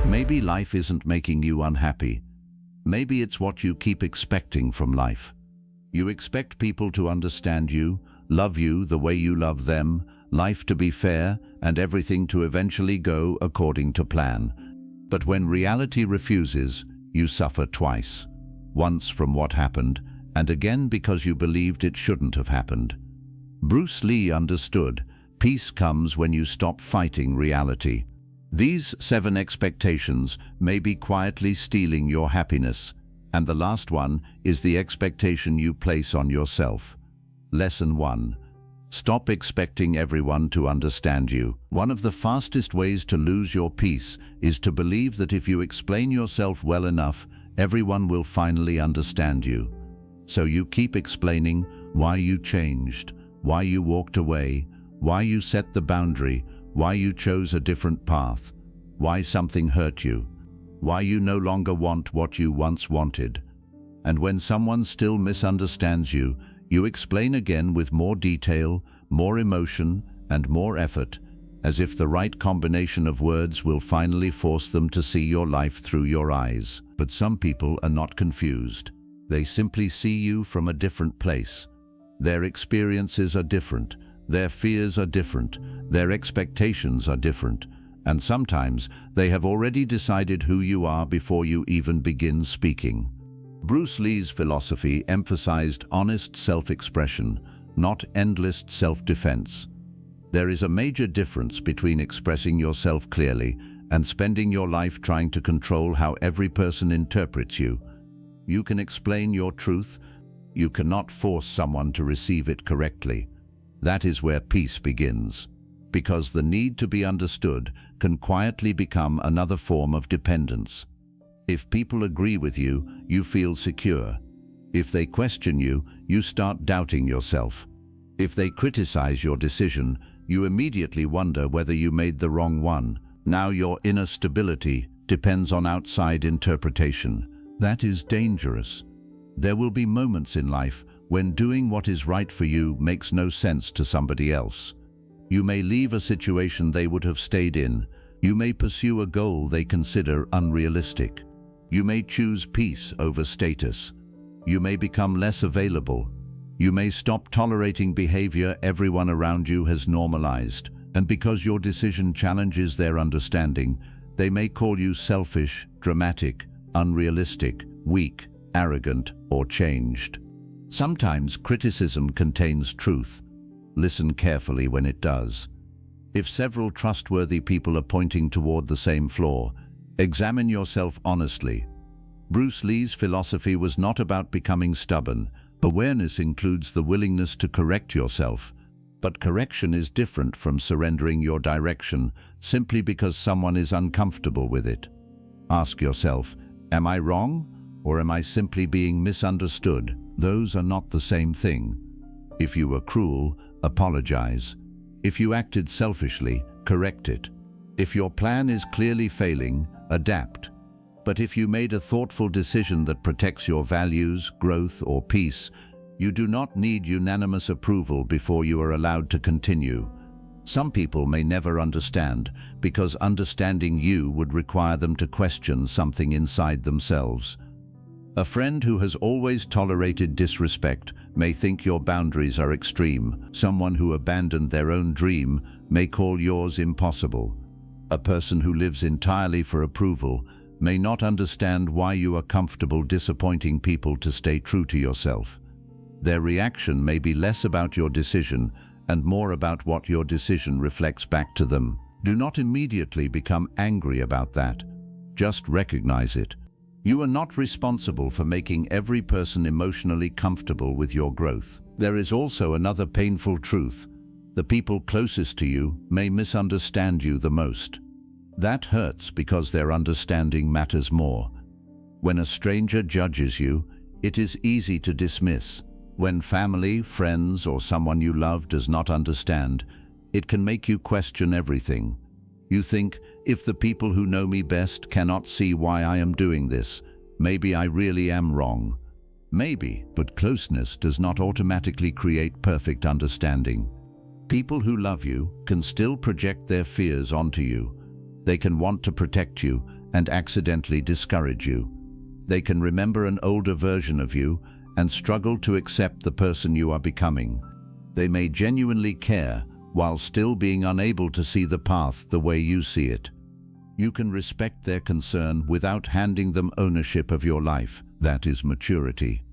Maybe life isn't making you unhappy. Maybe it's what you keep expecting from life. You expect people to understand you, love you the way you love them, life to be fair, and everything to eventually go according to plan. But when reality refuses, you suffer twice. Once from what happened, and again because you believed it shouldn't have happened. Bruce Lee understood, peace comes when you stop fighting reality. These 7 expectations may be quietly stealing your happiness, and the last one is the expectation you place on yourself. Lesson 1. Stop expecting everyone to understand you. One of the fastest ways to lose your peace is to believe that if you explain yourself well enough, everyone will finally understand you. So you keep explaining why you changed, why you walked away, why you set the boundary, why you chose a different path, why something hurt you, why you no longer want what you once wanted. And when someone still misunderstands you, you explain again with more detail, more emotion, and more effort, as if the right combination of words will finally force them to see your life through your eyes. But some people are not confused. They simply see you from a different place. Their experiences are different, their fears are different, their expectations are different, and sometimes they have already decided who you are before you even begin speaking. Bruce Lee's philosophy emphasized honest self-expression, not endless self-defense. There is a major difference between expressing yourself clearly and spending your life trying to control how every person interprets you. You can explain your truth. You cannot force someone to receive it correctly. That is where peace begins, because the need to be understood can quietly become another form of dependence. If people agree with you, you feel secure. If they question you, you start doubting yourself. If they criticize your decision, you immediately wonder whether you made the wrong one. Now your inner stability depends on outside interpretation. That is dangerous. There will be moments in life when doing what is right for you makes no sense to somebody else. You may leave a situation they would have stayed in. You may pursue a goal they consider unrealistic. You may choose peace over status. You may become less available. You may stop tolerating behavior everyone around you has normalized, and because your decision challenges their understanding, they may call you selfish, dramatic, unrealistic, weak, arrogant, or changed. Sometimes criticism contains truth. Listen carefully when it does. If several trustworthy people are pointing toward the same flaw, examine yourself honestly. Bruce Lee's philosophy was not about becoming stubborn. Awareness includes the willingness to correct yourself, but correction is different from surrendering your direction simply because someone is uncomfortable with it. Ask yourself, am I wrong, or am I simply being misunderstood? Those are not the same thing. If you were cruel, apologize. If you acted selfishly, correct it. If your plan is clearly failing, adapt. But if you made a thoughtful decision that protects your values, growth, or peace, you do not need unanimous approval before you are allowed to continue. Some people may never understand, because understanding you would require them to question something inside themselves. A friend who has always tolerated disrespect may think your boundaries are extreme. Someone who abandoned their own dream may call yours impossible. A person who lives entirely for approval may not understand why you are comfortable disappointing people to stay true to yourself. Their reaction may be less about your decision and more about what your decision reflects back to them. Do not immediately become angry about that. Just recognize it. You are not responsible for making every person emotionally comfortable with your growth. There is also another painful truth. The people closest to you may misunderstand you the most. That hurts because their understanding matters more. When a stranger judges you, it is easy to dismiss. When family, friends, or someone you love does not understand, it can make you question everything. You think, if the people who know me best cannot see why I am doing this, maybe I really am wrong. Maybe, but closeness does not automatically create perfect understanding. People who love you can still project their fears onto you. They can want to protect you, and accidentally discourage you. They can remember an older version of you and struggle to accept the person you are becoming. They may genuinely care while still being unable to see the path the way you see it. You can respect their concern without handing them ownership of your life. That is maturity.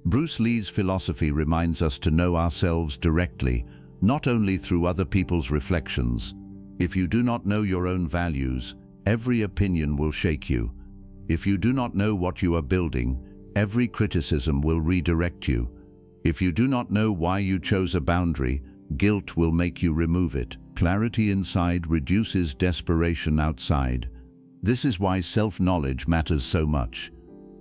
Bruce Lee's philosophy reminds us to know ourselves directly, not only through other people's reflections. If you do not know your own values, every opinion will shake you. If you do not know what you are building, every criticism will redirect you. If you do not know why you chose a boundary, guilt will make you remove it. Clarity inside reduces desperation outside. This is why self-knowledge matters so much.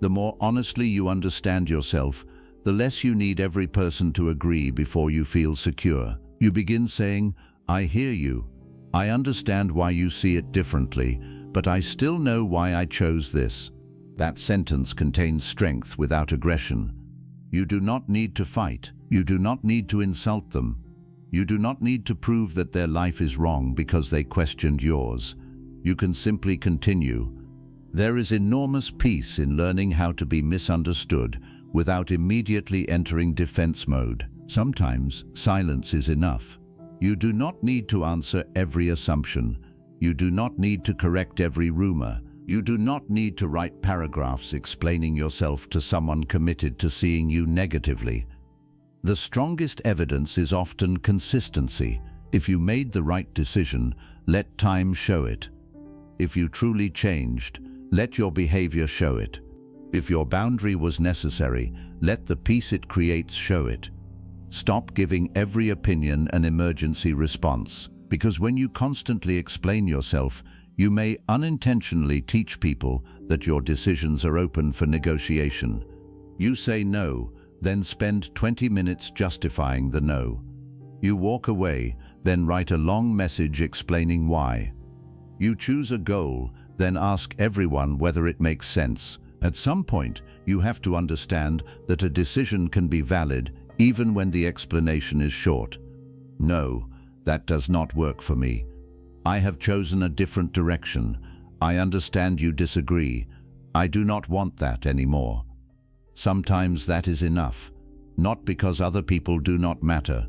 The more honestly you understand yourself, the less you need every person to agree before you feel secure. You begin saying, "I hear you. I understand why you see it differently, but I still know why I chose this." That sentence contains strength without aggression. You do not need to fight. You do not need to insult them. You do not need to prove that their life is wrong because they questioned yours. You can simply continue. There is enormous peace in learning how to be misunderstood without immediately entering defense mode. Sometimes silence is enough. You do not need to answer every assumption. You do not need to correct every rumor. You do not need to write paragraphs explaining yourself to someone committed to seeing you negatively. The strongest evidence is often consistency. If you made the right decision, let time show it. If you truly changed, let your behavior show it. If your boundary was necessary, let the peace it creates show it. Stop giving every opinion an emergency response, because when you constantly explain yourself, you may unintentionally teach people that your decisions are open for negotiation. You say no, then spend 20 minutes justifying the no. You walk away, then write a long message explaining why. You choose a goal, then ask everyone whether it makes sense. At some point, you have to understand that a decision can be valid even when the explanation is short. No, that does not work for me. I have chosen a different direction. I understand you disagree. I do not want that anymore. Sometimes that is enough, not because other people do not matter,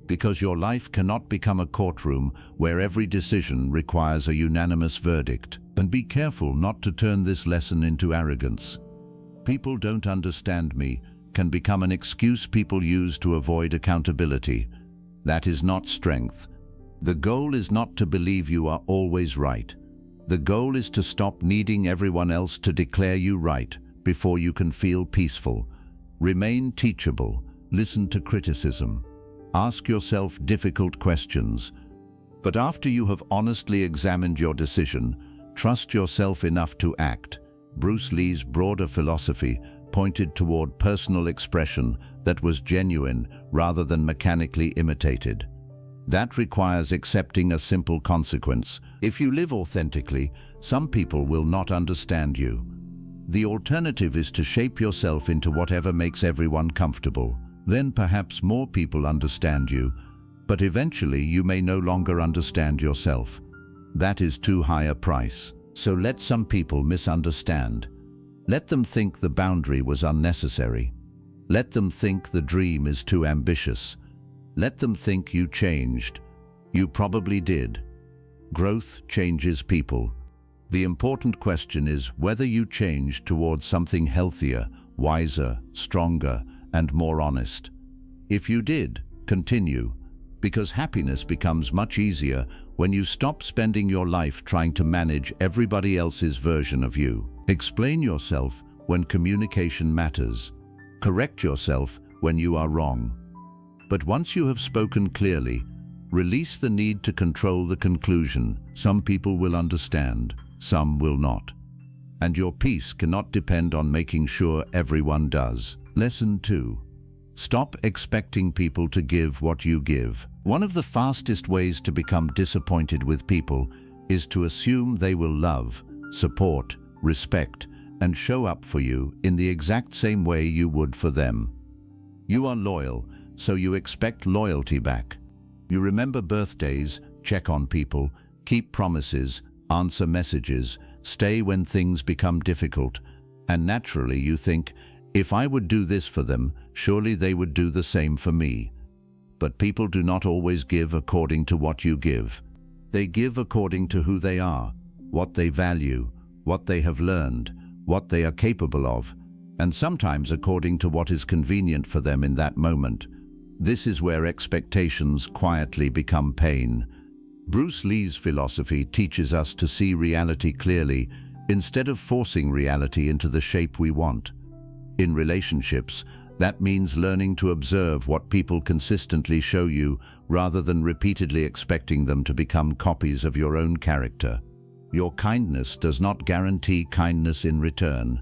because your life cannot become a courtroom where every decision requires a unanimous verdict. And be careful not to turn this lesson into arrogance. "People don't understand me" can become an excuse people use to avoid accountability. That is not strength. The goal is not to believe you are always right. The goal is to stop needing everyone else to declare you right before you can feel peaceful. Remain teachable. Listen to criticism. Ask yourself difficult questions. But after you have honestly examined your decision, trust yourself enough to act. Bruce Lee's broader philosophy pointed toward personal expression that was genuine rather than mechanically imitated. That requires accepting a simple consequence. If you live authentically, some people will not understand you. The alternative is to shape yourself into whatever makes everyone comfortable. Then perhaps more people understand you, but eventually you may no longer understand yourself. That is too high a price. So let some people misunderstand. Let them think the boundary was unnecessary. Let them think the dream is too ambitious. Let them think you changed. You probably did. Growth changes people. The important question is whether you changed towards something healthier, wiser, stronger, and more honest. If you did, continue, because happiness becomes much easier when you stop spending your life trying to manage everybody else's version of you. Explain yourself when communication matters. Correct yourself when you are wrong. But once you have spoken clearly, release the need to control the conclusion. Some people will understand, some will not. And your peace cannot depend on making sure everyone does. Lesson 2. Stop expecting people to give what you give. One of the fastest ways to become disappointed with people is to assume they will love, support, respect, and show up for you in the exact same way you would for them. You are loyal, so you expect loyalty back. You remember birthdays, check on people, keep promises, answer messages, stay when things become difficult, and naturally you think, if I would do this for them, surely they would do the same for me. But people do not always give according to what you give. They give according to who they are, what they value, what they have learned, what they are capable of, and sometimes according to what is convenient for them in that moment. This is where expectations quietly become pain. Bruce Lee's philosophy teaches us to see reality clearly instead of forcing reality into the shape we want. In relationships, that means learning to observe what people consistently show you rather than repeatedly expecting them to become copies of your own character. Your kindness does not guarantee kindness in return.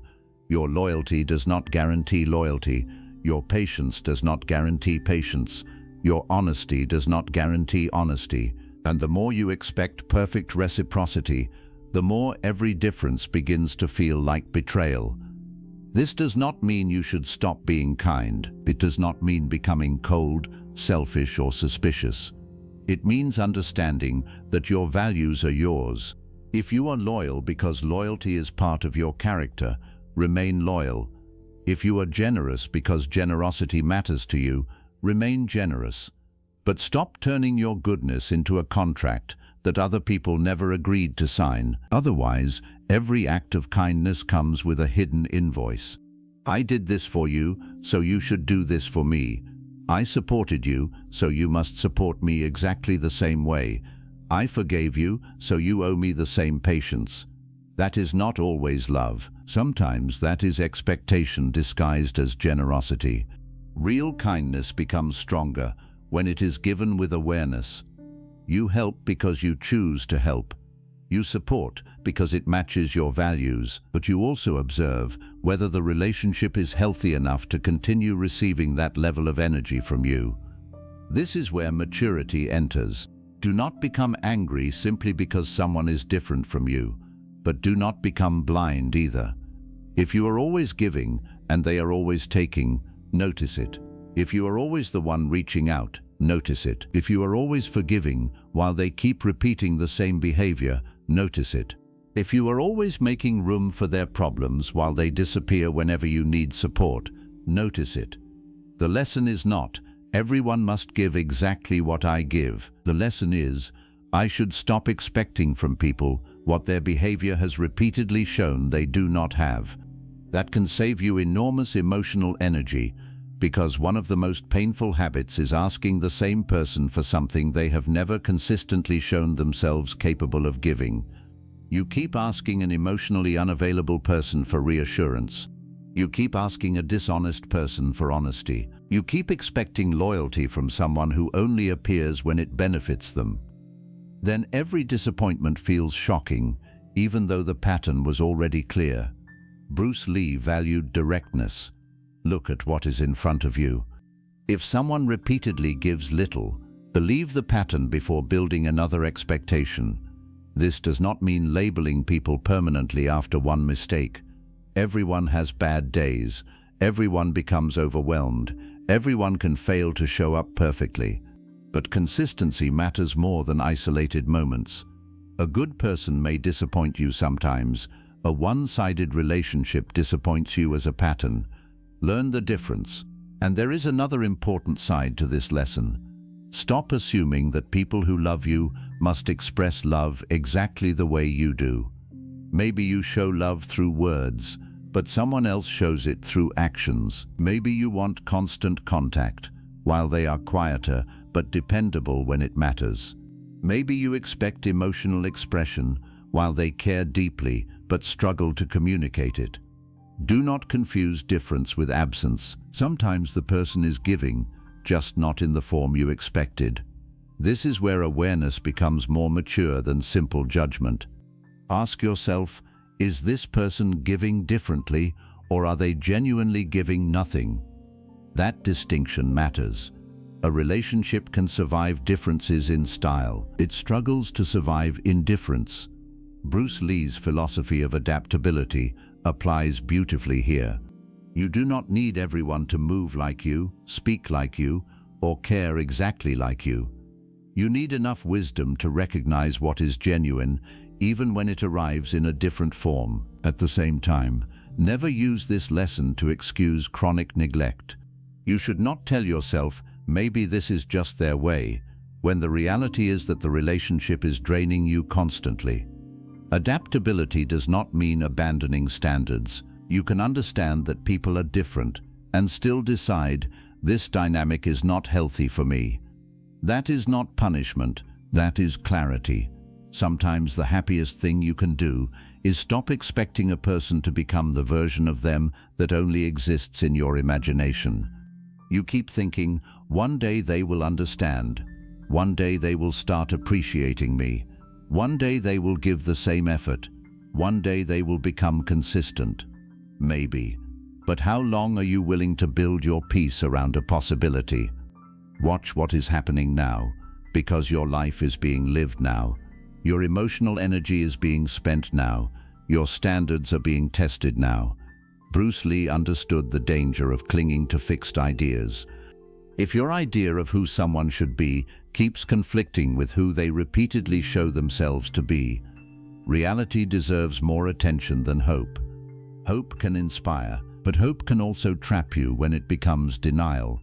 Your loyalty does not guarantee loyalty. Your patience does not guarantee patience. Your honesty does not guarantee honesty. And the more you expect perfect reciprocity, the more every difference begins to feel like betrayal. This does not mean you should stop being kind. It does not mean becoming cold, selfish, or suspicious. It means understanding that your values are yours. If you are loyal because loyalty is part of your character, remain loyal. If you are generous because generosity matters to you, remain generous. But stop turning your goodness into a contract that other people never agreed to sign. Otherwise, every act of kindness comes with a hidden invoice. I did this for you, so you should do this for me. I supported you, so you must support me exactly the same way. I forgave you, so you owe me the same patience. That is not always love. Sometimes that is expectation disguised as generosity. Real kindness becomes stronger when it is given with awareness. You help because you choose to help. You support because it matches your values, but you also observe whether the relationship is healthy enough to continue receiving that level of energy from you. This is where maturity enters. Do not become angry simply because someone is different from you, but do not become blind either. If you are always giving and they are always taking, notice it. If you are always the one reaching out, notice it. If you are always forgiving while they keep repeating the same behavior, notice it. If you are always making room for their problems while they disappear whenever you need support, notice it. The lesson is not, everyone must give exactly what I give. The lesson is, I should stop expecting from people what their behavior has repeatedly shown they do not have. That can save you enormous emotional energy, because one of the most painful habits is asking the same person for something they have never consistently shown themselves capable of giving. You keep asking an emotionally unavailable person for reassurance. You keep asking a dishonest person for honesty. You keep expecting loyalty from someone who only appears when it benefits them. Then every disappointment feels shocking, even though the pattern was already clear. Bruce Lee valued directness. Look at what is in front of you. If someone repeatedly gives little, believe the pattern before building another expectation. This does not mean labeling people permanently after one mistake. Everyone has bad days. Everyone becomes overwhelmed. Everyone can fail to show up perfectly. But consistency matters more than isolated moments. A good person may disappoint you sometimes. A one-sided relationship disappoints you as a pattern. Learn the difference. And there is another important side to this lesson. Stop assuming that people who love you must express love exactly the way you do. Maybe you show love through words, but someone else shows it through actions. Maybe you want constant contact, while they are quieter but dependable when it matters. Maybe you expect emotional expression, while they care deeply but struggle to communicate it. Do not confuse difference with absence. Sometimes the person is giving, just not in the form you expected. This is where awareness becomes more mature than simple judgment. Ask yourself, is this person giving differently, or are they genuinely giving nothing? That distinction matters. A relationship can survive differences in style. It struggles to survive indifference. Bruce Lee's philosophy of adaptability applies beautifully here. You do not need everyone to move like you, speak like you, or care exactly like you. You need enough wisdom to recognize what is genuine, even when it arrives in a different form. At the same time, never use this lesson to excuse chronic neglect. You should not tell yourself, maybe this is just their way, when the reality is that the relationship is draining you constantly. Adaptability does not mean abandoning standards. You can understand that people are different and still decide, this dynamic is not healthy for me. That is not punishment, that is clarity. Sometimes the happiest thing you can do is stop expecting a person to become the version of them that only exists in your imagination. You keep thinking, one day they will understand. One day they will start appreciating me. One day they will give the same effort. One day they will become consistent. Maybe. But how long are you willing to build your peace around a possibility? Watch what is happening now, because your life is being lived now. Your emotional energy is being spent now. Your standards are being tested now. Bruce Lee understood the danger of clinging to fixed ideas. If your idea of who someone should be keeps conflicting with who they repeatedly show themselves to be, reality deserves more attention than hope. Hope can inspire, but hope can also trap you when it becomes denial.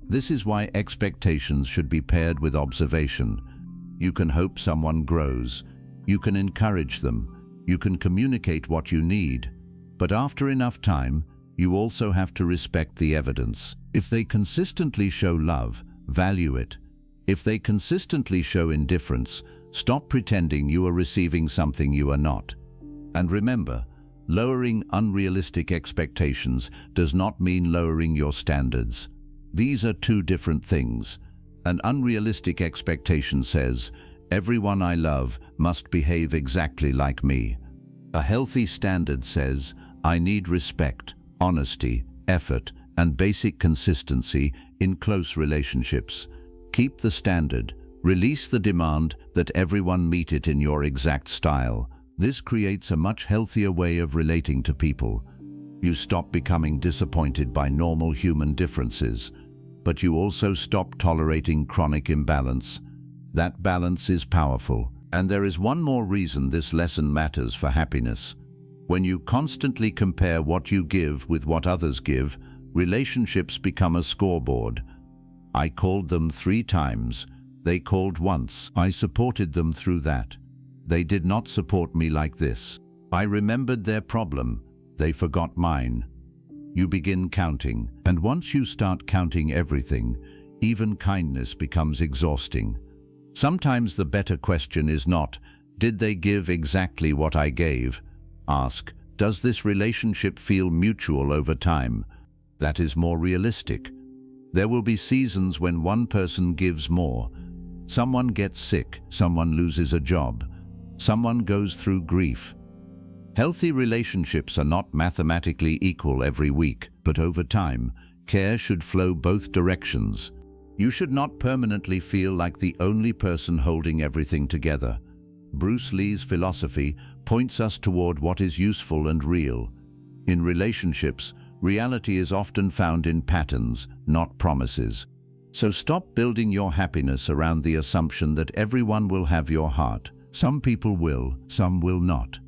This is why expectations should be paired with observation. You can hope someone grows. You can encourage them. You can communicate what you need. But after enough time, you also have to respect the evidence. If they consistently show love, value it. If they consistently show indifference, stop pretending you are receiving something you are not. And remember, lowering unrealistic expectations does not mean lowering your standards. These are two different things. An unrealistic expectation says, everyone I love must behave exactly like me. A healthy standard says, I need respect, honesty, effort, and basic consistency in close relationships. Keep the standard. Release the demand that everyone meet it in your exact style. This creates a much healthier way of relating to people. You stop becoming disappointed by normal human differences, but you also stop tolerating chronic imbalance. That balance is powerful. And there is one more reason this lesson matters for happiness. When you constantly compare what you give with what others give, relationships become a scoreboard. I called them 3 times. They called once. I supported them through that. They did not support me like this. I remembered their problem. They forgot mine. You begin counting, and once you start counting everything, even kindness becomes exhausting. Sometimes the better question is not, did they give exactly what I gave? Ask, does this relationship feel mutual over time? That is more realistic. There will be seasons when one person gives more. Someone gets sick, someone loses a job, someone goes through grief. Healthy relationships are not mathematically equal every week, but over time, care should flow both directions. You should not permanently feel like the only person holding everything together. Bruce Lee's philosophy points us toward what is useful and real. In relationships, reality is often found in patterns, not promises. So stop building your happiness around the assumption that everyone will have your heart. Some people will, some will not.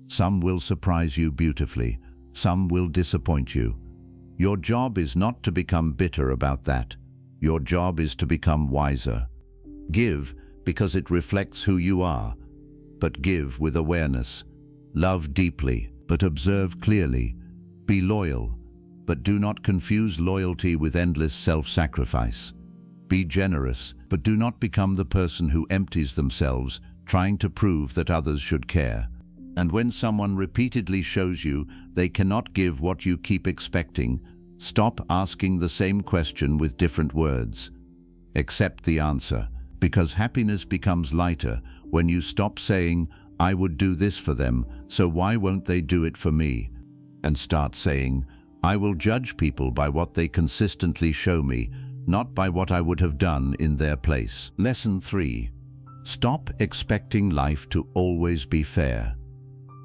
Some will surprise you beautifully, some will disappoint you. Your job is not to become bitter about that. Your job is to become wiser. Give because it reflects who you are, but give with awareness. Love deeply, but observe clearly. Be loyal, but do not confuse loyalty with endless self-sacrifice. Be generous, but do not become the person who empties themselves, trying to prove that others should care. And when someone repeatedly shows you they cannot give what you keep expecting, stop asking the same question with different words. Accept the answer, because happiness becomes lighter when you stop saying, I would do this for them, so why won't they do it for me? And start saying, I will judge people by what they consistently show me, not by what I would have done in their place. Lesson 3. Stop expecting life to always be fair.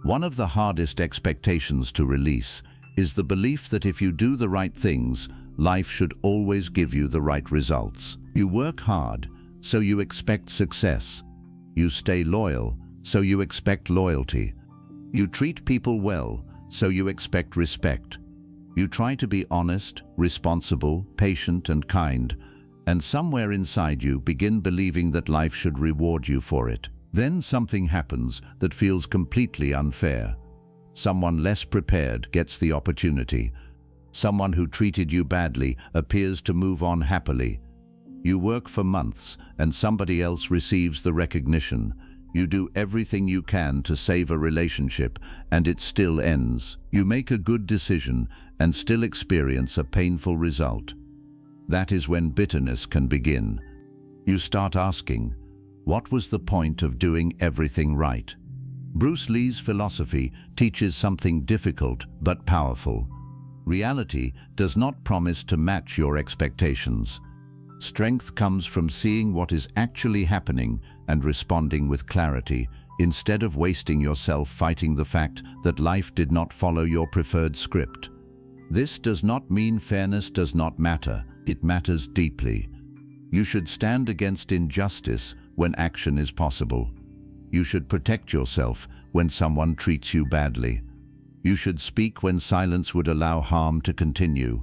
One of the hardest expectations to release is the belief that if you do the right things, life should always give you the right results. You work hard, so you expect success. You stay loyal, so you expect loyalty. You treat people well, so you expect respect. You try to be honest, responsible, patient, and kind, and somewhere inside you begin believing that life should reward you for it. Then something happens that feels completely unfair. Someone less prepared gets the opportunity. Someone who treated you badly appears to move on happily. You work for months and somebody else receives the recognition. You do everything you can to save a relationship and it still ends. You make a good decision and still experience a painful result. That is when bitterness can begin. You start asking, what was the point of doing everything right? Bruce Lee's philosophy teaches something difficult but powerful. Reality does not promise to match your expectations. Strength comes from seeing what is actually happening and responding with clarity, instead of wasting yourself fighting the fact that life did not follow your preferred script. This does not mean fairness does not matter. It matters deeply. You should stand against injustice when action is possible. You should protect yourself when someone treats you badly. You should speak when silence would allow harm to continue.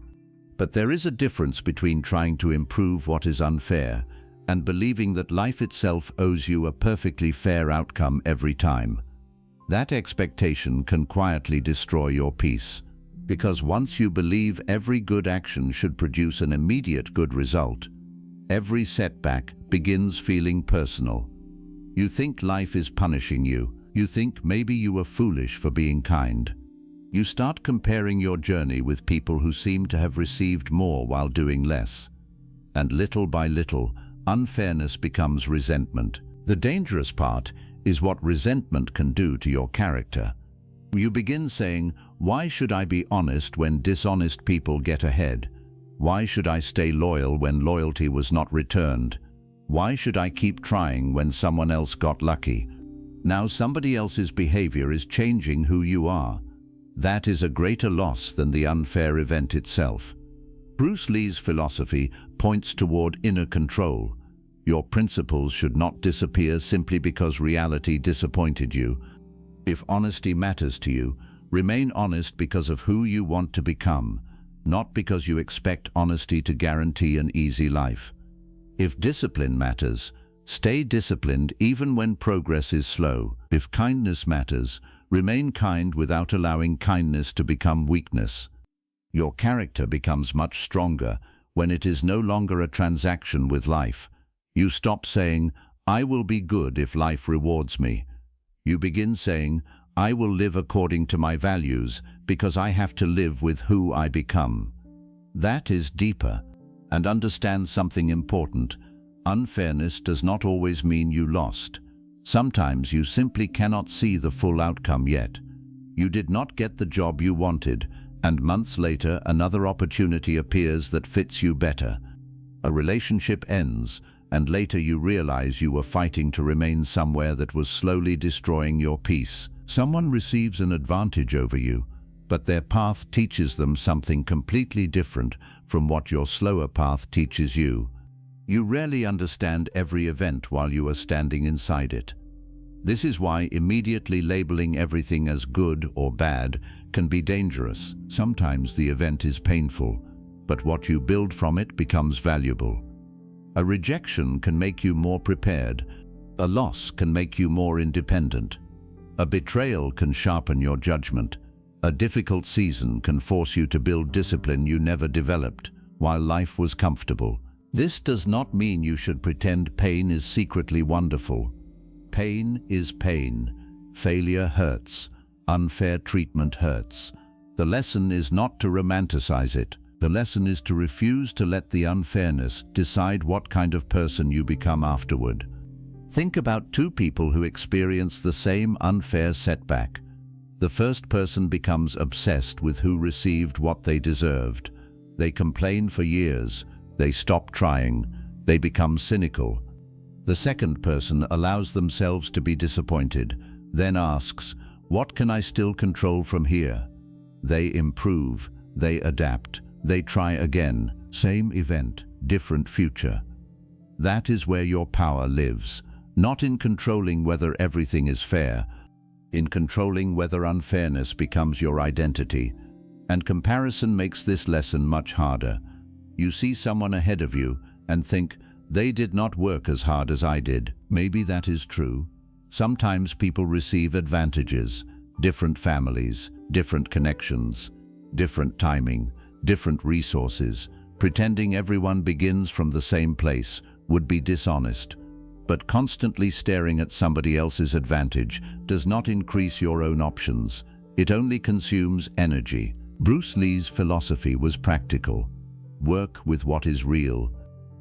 But there is a difference between trying to improve what is unfair and believing that life itself owes you a perfectly fair outcome every time. That expectation can quietly destroy your peace, because once you believe every good action should produce an immediate good result, every setback begins feeling personal. You think life is punishing you. You think maybe you were foolish for being kind. You start comparing your journey with people who seem to have received more while doing less. And little by little, unfairness becomes resentment. The dangerous part is what resentment can do to your character. You begin saying, why should I be honest when dishonest people get ahead? Why should I stay loyal when loyalty was not returned? Why should I keep trying when someone else got lucky? Now somebody else's behavior is changing who you are. That is a greater loss than the unfair event itself. Bruce Lee's philosophy points toward inner control. Your principles should not disappear simply because reality disappointed you. If honesty matters to you, remain honest because of who you want to become, not because you expect honesty to guarantee an easy life. If discipline matters, stay disciplined even when progress is slow. If kindness matters, remain kind without allowing kindness to become weakness. Your character becomes much stronger when it is no longer a transaction with life. You stop saying, I will be good if life rewards me. You begin saying, I will live according to my values because I have to live with who I become. That is deeper. And understand something important. Unfairness does not always mean you lost. Sometimes you simply cannot see the full outcome yet. You did not get the job you wanted, and months later another opportunity appears that fits you better. A relationship ends, and later you realize you were fighting to remain somewhere that was slowly destroying your peace. Someone receives an advantage over you, but their path teaches them something completely different from what your slower path teaches you. You rarely understand every event while you are standing inside it. This is why immediately labeling everything as good or bad can be dangerous. Sometimes the event is painful, but what you build from it becomes valuable. A rejection can make you more prepared. A loss can make you more independent. A betrayal can sharpen your judgment. A difficult season can force you to build discipline you never developed while life was comfortable. This does not mean you should pretend pain is secretly wonderful. Pain is pain. Failure hurts. Unfair treatment hurts. The lesson is not to romanticize it. The lesson is to refuse to let the unfairness decide what kind of person you become afterward. Think about two people who experience the same unfair setback. The first person becomes obsessed with who received what they deserved. They complain for years. They stop trying. They become cynical. The second person allows themselves to be disappointed, then asks, what can I still control from here? They improve. They adapt. They try again. Same event, different future. That is where your power lives. not in controlling whether everything is fair, in controlling whether unfairness becomes your identity. And comparison makes this lesson much harder. You see someone ahead of you and think, they did not work as hard as I did. Maybe that is true. Sometimes people receive advantages, different families, different connections, different timing, different resources. Pretending everyone begins from the same place would be dishonest. But constantly staring at somebody else's advantage does not increase your own options. It only consumes energy. Bruce Lee's philosophy was practical. Work with what is real.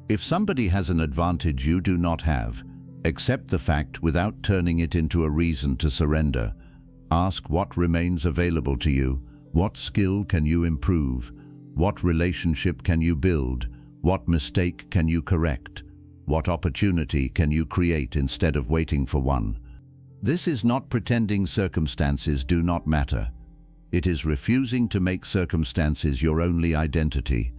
If somebody has an advantage you do not have, accept the fact without turning it into a reason to surrender. Ask what remains available to you. What skill can you improve? What relationship can you build? What mistake can you correct? What opportunity can you create instead of waiting for one? This is not pretending circumstances do not matter. It is refusing to make circumstances your only identity.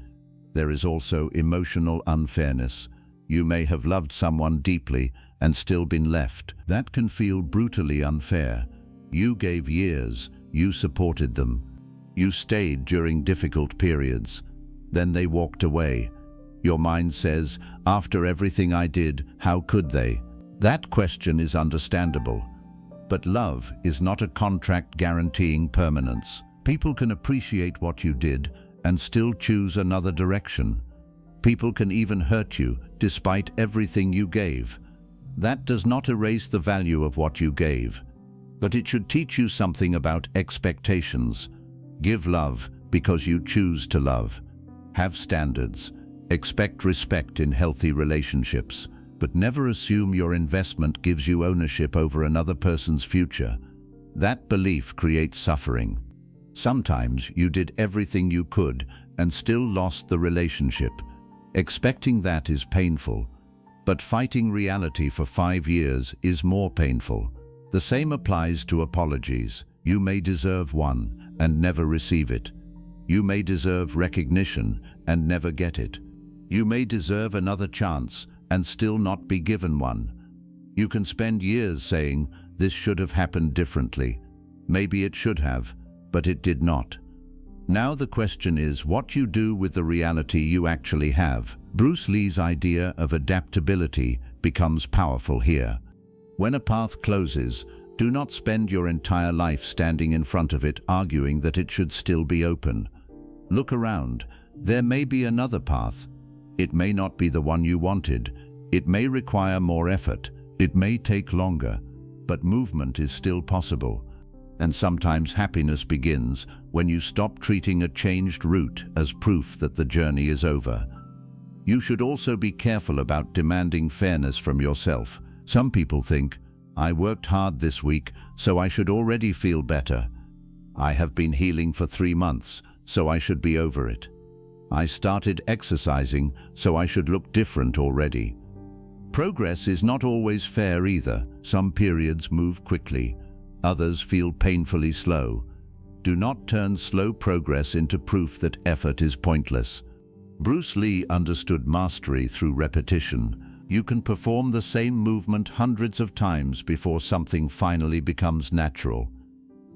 There is also emotional unfairness. You may have loved someone deeply and still been left. That can feel brutally unfair. You gave years, you supported them. You stayed during difficult periods. Then they walked away. Your mind says, after everything I did, how could they? That question is understandable. But love is not a contract guaranteeing permanence. People can appreciate what you did and still choose another direction. People can even hurt you despite everything you gave. That does not erase the value of what you gave, but it should teach you something about expectations. Give love because you choose to love. Have standards. Expect respect in healthy relationships, but never assume your investment gives you ownership over another person's future. That belief creates suffering. Sometimes you did everything you could and still lost the relationship. Expecting that is painful, but fighting reality for 5 years is more painful. The same applies to apologies. You may deserve one and never receive it. You may deserve recognition and never get it. You may deserve another chance and still not be given one. You can spend years saying, this should have happened differently. Maybe it should have, but it did not. Now the question is what you do with the reality you actually have. Bruce Lee's idea of adaptability becomes powerful here. When a path closes, do not spend your entire life standing in front of it arguing that it should still be open. Look around. There may be another path. It may not be the one you wanted. It may require more effort. It may take longer. But movement is still possible. And sometimes happiness begins when you stop treating a changed route as proof that the journey is over. You should also be careful about demanding fairness from yourself. Some people think, I worked hard this week, so I should already feel better. I have been healing for 3 months, so I should be over it. I started exercising, so I should look different already. Progress is not always fair either. Some periods move quickly. Others feel painfully slow. Do not turn slow progress into proof that effort is pointless. Bruce Lee understood mastery through repetition. You can perform the same movement hundreds of times before something finally becomes natural.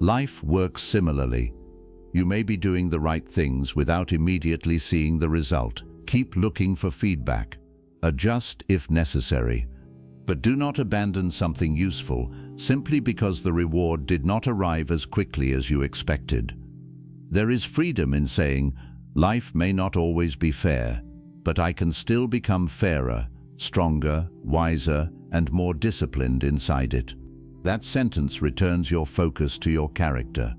Life works similarly. You may be doing the right things without immediately seeing the result. Keep looking for feedback. Adjust if necessary. But do not abandon something useful simply because the reward did not arrive as quickly as you expected. There is freedom in saying, life may not always be fair, but I can still become fairer, stronger, wiser, and more disciplined inside it. That sentence returns your focus to your character.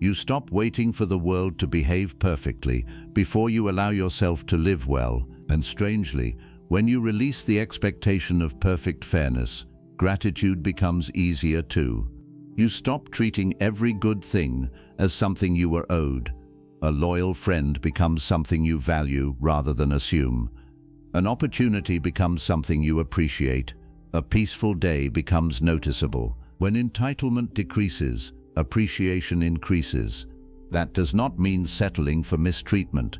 You stop waiting for the world to behave perfectly before you allow yourself to live well, and strangely, when you release the expectation of perfect fairness, gratitude becomes easier too. You stop treating every good thing as something you were owed. A loyal friend becomes something you value rather than assume. An opportunity becomes something you appreciate. A peaceful day becomes noticeable. When entitlement decreases, appreciation increases. That does not mean settling for mistreatment.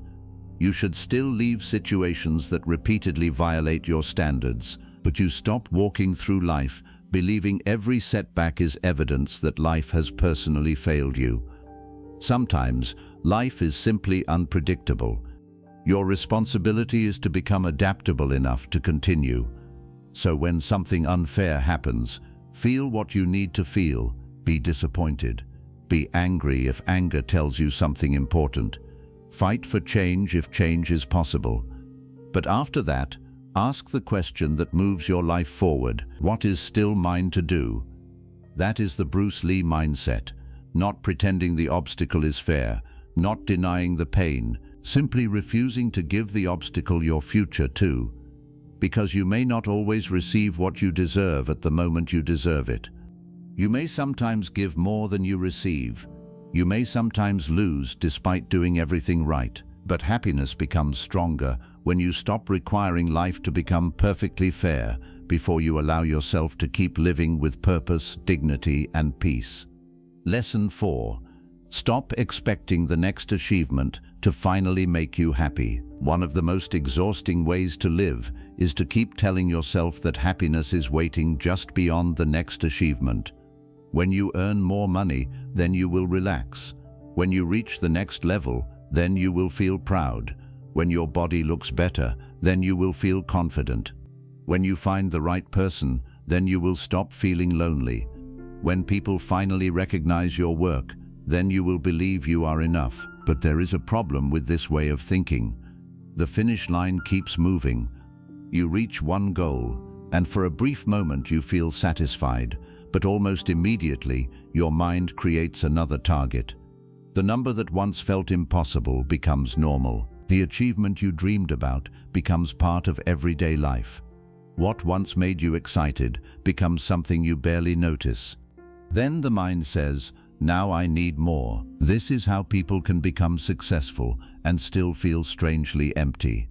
You should still leave situations that repeatedly violate your standards, but you stop walking through life believing every setback is evidence that life has personally failed you. Sometimes, life is simply unpredictable. Your responsibility is to become adaptable enough to continue. So when something unfair happens, feel what you need to feel. Be disappointed. Be angry if anger tells you something important. Fight for change if change is possible. But after that, ask the question that moves your life forward. What is still mine to do? That is the Bruce Lee mindset. Not pretending the obstacle is fair, not denying the pain, simply refusing to give the obstacle your future too. Because you may not always receive what you deserve at the moment you deserve it. You may sometimes give more than you receive. You may sometimes lose despite doing everything right. But happiness becomes stronger when you stop requiring life to become perfectly fair before you allow yourself to keep living with purpose, dignity, and peace. Lesson 4. Stop expecting the next achievement to finally make you happy. One of the most exhausting ways to live is to keep telling yourself that happiness is waiting just beyond the next achievement. When you earn more money, then you will relax. When you reach the next level, then you will feel proud. When your body looks better, then you will feel confident. When you find the right person, then you will stop feeling lonely. When people finally recognize your work, then you will believe you are enough. But there is a problem with this way of thinking. The finish line keeps moving. You reach one goal, and for a brief moment you feel satisfied, but almost immediately your mind creates another target. The number that once felt impossible becomes normal. The achievement you dreamed about becomes part of everyday life. What once made you excited becomes something you barely notice. Then the mind says, "Now I need more." This is how people can become successful and still feel strangely empty.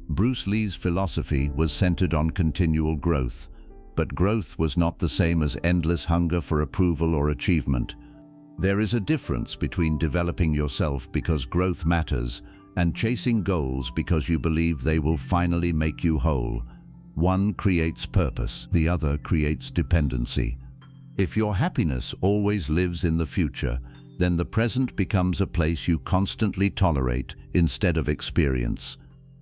Bruce Lee's philosophy was centered on continual growth, but growth was not the same as endless hunger for approval or achievement. There is a difference between developing yourself because growth matters and chasing goals because you believe they will finally make you whole. One creates purpose, the other creates dependency. If your happiness always lives in the future, then the present becomes a place you constantly tolerate instead of experience.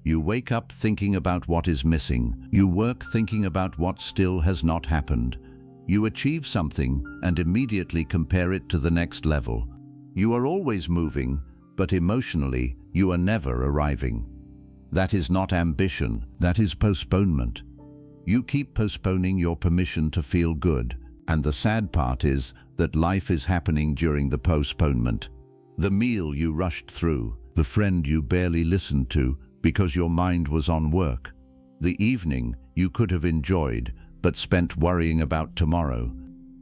You wake up thinking about what is missing. You work thinking about what still has not happened. You achieve something and immediately compare it to the next level. You are always moving, but emotionally, you are never arriving. That is not ambition, that is postponement. You keep postponing your permission to feel good, and the sad part is that life is happening during the postponement. The meal you rushed through, the friend you barely listened to because your mind was on work, the evening you could have enjoyed but spent worrying about tomorrow,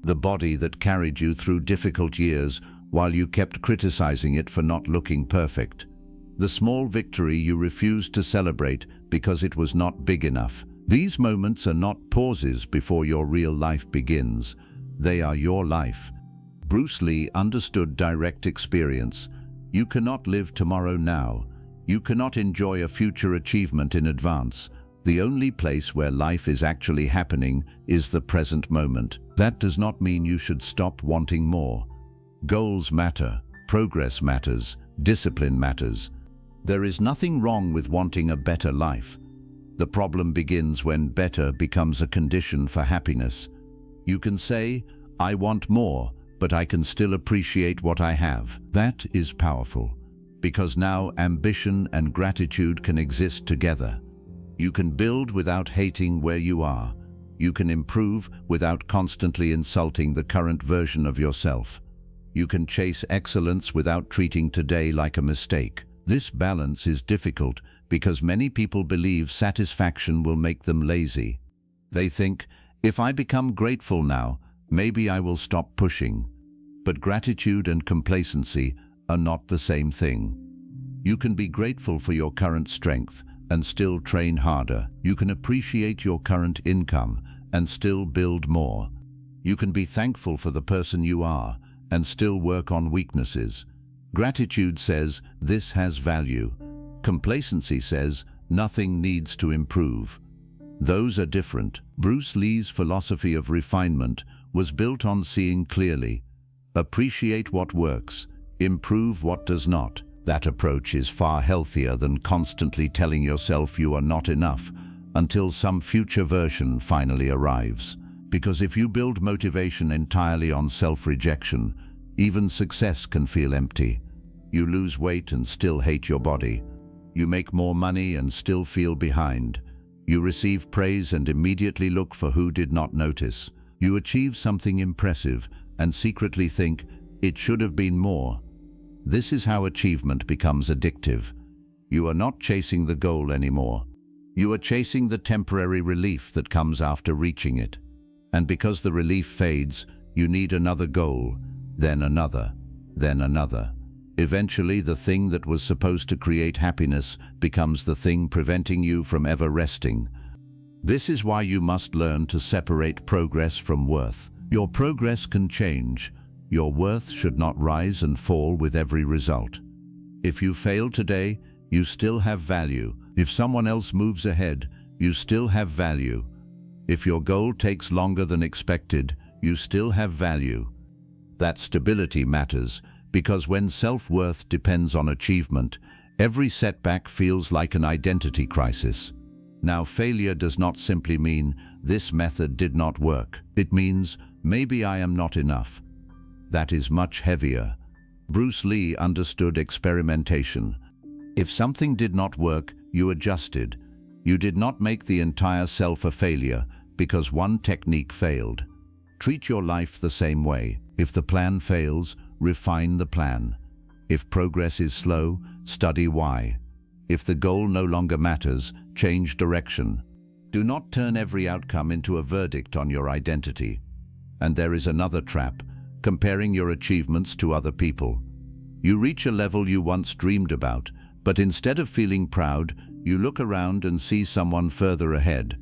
the body that carried you through difficult years while you kept criticizing it for not looking perfect, the small victory you refused to celebrate because it was not big enough. These moments are not pauses before your real life begins. They are your life. Bruce Lee understood direct experience. You cannot live tomorrow now. You cannot enjoy a future achievement in advance. The only place where life is actually happening is the present moment. That does not mean you should stop wanting more. Goals matter, progress matters, discipline matters. There is nothing wrong with wanting a better life. The problem begins when better becomes a condition for happiness. You can say, "I want more, but I can still appreciate what I have." That is powerful, because now ambition and gratitude can exist together. You can build without hating where you are. You can improve without constantly insulting the current version of yourself. You can chase excellence without treating today like a mistake. This balance is difficult because many people believe satisfaction will make them lazy. They think, if I become grateful now, maybe I will stop pushing. But gratitude and complacency are not the same thing. You can be grateful for your current strength and still train harder. You can appreciate your current income and still build more. You can be thankful for the person you are and still work on weaknesses. Gratitude says, this has value. Complacency says, nothing needs to improve. Those are different. Bruce Lee's philosophy of refinement was built on seeing clearly. Appreciate what works, improve what does not. That approach is far healthier than constantly telling yourself you are not enough until some future version finally arrives. Because if you build motivation entirely on self-rejection, even success can feel empty. You lose weight and still hate your body. You make more money and still feel behind. You receive praise and immediately look for who did not notice. You achieve something impressive and secretly think, it should have been more. This is how achievement becomes addictive. You are not chasing the goal anymore. You are chasing the temporary relief that comes after reaching it. And because the relief fades, you need another goal, then another, then another. Eventually, the thing that was supposed to create happiness becomes the thing preventing you from ever resting. This is why you must learn to separate progress from worth. Your progress can change. Your worth should not rise and fall with every result. If you fail today, you still have value. If someone else moves ahead, you still have value. If your goal takes longer than expected, you still have value. That stability matters, because when self-worth depends on achievement, every setback feels like an identity crisis. Now, failure does not simply mean this method did not work. It means maybe I am not enough. That is much heavier. Bruce Lee understood experimentation. If something did not work, you adjusted. You did not make the entire self a failure because one technique failed. Treat your life the same way. If the plan fails, refine the plan. If progress is slow, study why. If the goal no longer matters, change direction. Do not turn every outcome into a verdict on your identity. And there is another trap, comparing your achievements to other people. You reach a level you once dreamed about, but instead of feeling proud, you look around and see someone further ahead.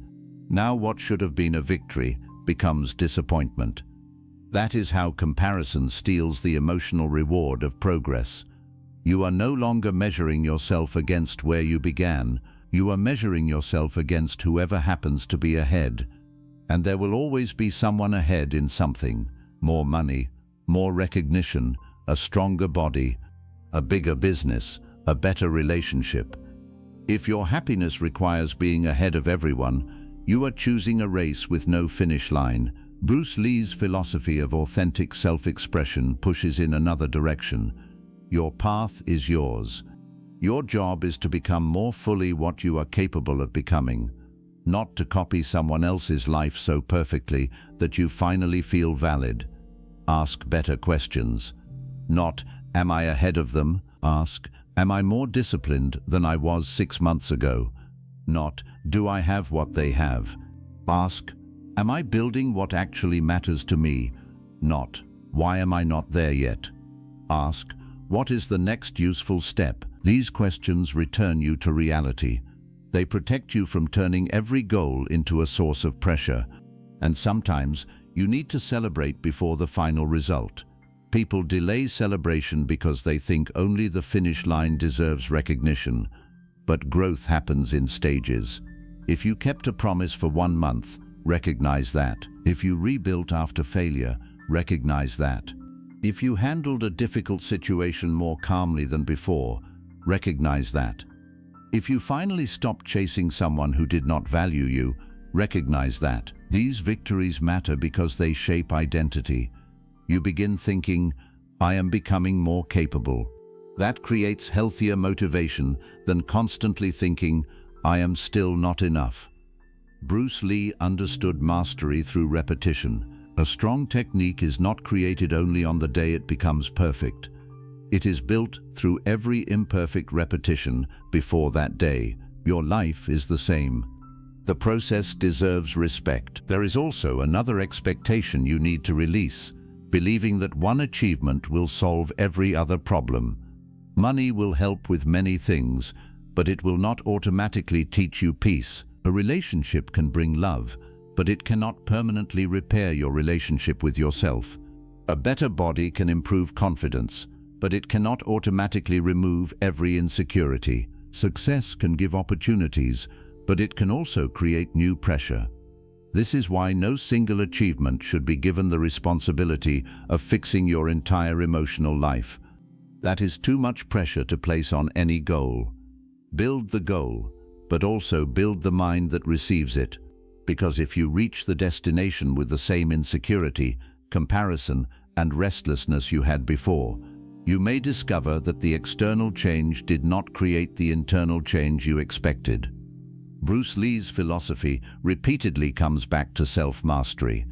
Now what should have been a victory becomes disappointment. That is how comparison steals the emotional reward of progress. You are no longer measuring yourself against where you began. You are measuring yourself against whoever happens to be ahead. And there will always be someone ahead in something. More money, more recognition, a stronger body, a bigger business, a better relationship. If your happiness requires being ahead of everyone, you are choosing a race with no finish line. Bruce Lee's philosophy of authentic self-expression pushes in another direction. Your path is yours. Your job is to become more fully what you are capable of becoming, not to copy someone else's life so perfectly that you finally feel valid. Ask better questions. Not, am I ahead of them? Ask, am I more disciplined than I was 6 months ago? Not, do I have what they have? Ask, am I building what actually matters to me? Not, why am I not there yet? Ask, what is the next useful step? These questions return you to reality. They protect you from turning every goal into a source of pressure. And sometimes, you need to celebrate before the final result. People delay celebration because they think only the finish line deserves recognition. But growth happens in stages. If you kept a promise for 1 month, recognize that. If you rebuilt after failure, recognize that. If you handled a difficult situation more calmly than before, recognize that. If you finally stopped chasing someone who did not value you, recognize that. These victories matter because they shape identity. You begin thinking, I am becoming more capable. That creates healthier motivation than constantly thinking, I am still not enough. Bruce Lee understood mastery through repetition. A strong technique is not created only on the day it becomes perfect. It is built through every imperfect repetition before that day. Your life is the same. The process deserves respect. There is also another expectation you need to release, believing that one achievement will solve every other problem. Money will help with many things, but it will not automatically teach you peace. A relationship can bring love, but it cannot permanently repair your relationship with yourself. A better body can improve confidence, but it cannot automatically remove every insecurity. Success can give opportunities, but it can also create new pressure. This is why no single achievement should be given the responsibility of fixing your entire emotional life. That is too much pressure to place on any goal. Build the goal, but also build the mind that receives it. Because if you reach the destination with the same insecurity, comparison, and restlessness you had before, you may discover that the external change did not create the internal change you expected. Bruce Lee's philosophy repeatedly comes back to self-mastery.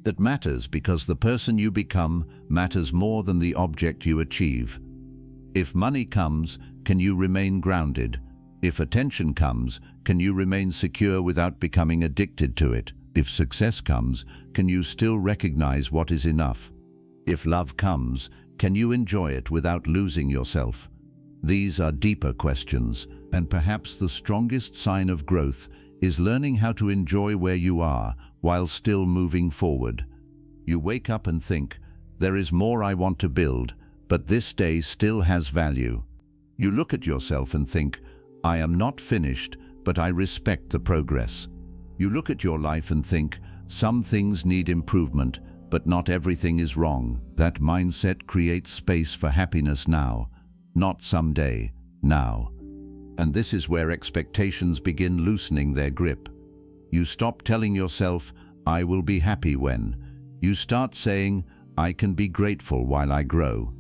That matters because the person you become matters more than the object you achieve. If money comes, can you remain grounded? If attention comes, can you remain secure without becoming addicted to it? If success comes, can you still recognize what is enough? If love comes, can you enjoy it without losing yourself? These are deeper questions, and perhaps the strongest sign of growth is learning how to enjoy where you are while still moving forward. You wake up and think, there is more I want to build, but this day still has value. You look at yourself and think, I am not finished, but I respect the progress. You look at your life and think, some things need improvement, but not everything is wrong. That mindset creates space for happiness now, not someday, now. And this is where expectations begin loosening their grip. You stop telling yourself, I will be happy when. You start saying, I can be grateful while I grow.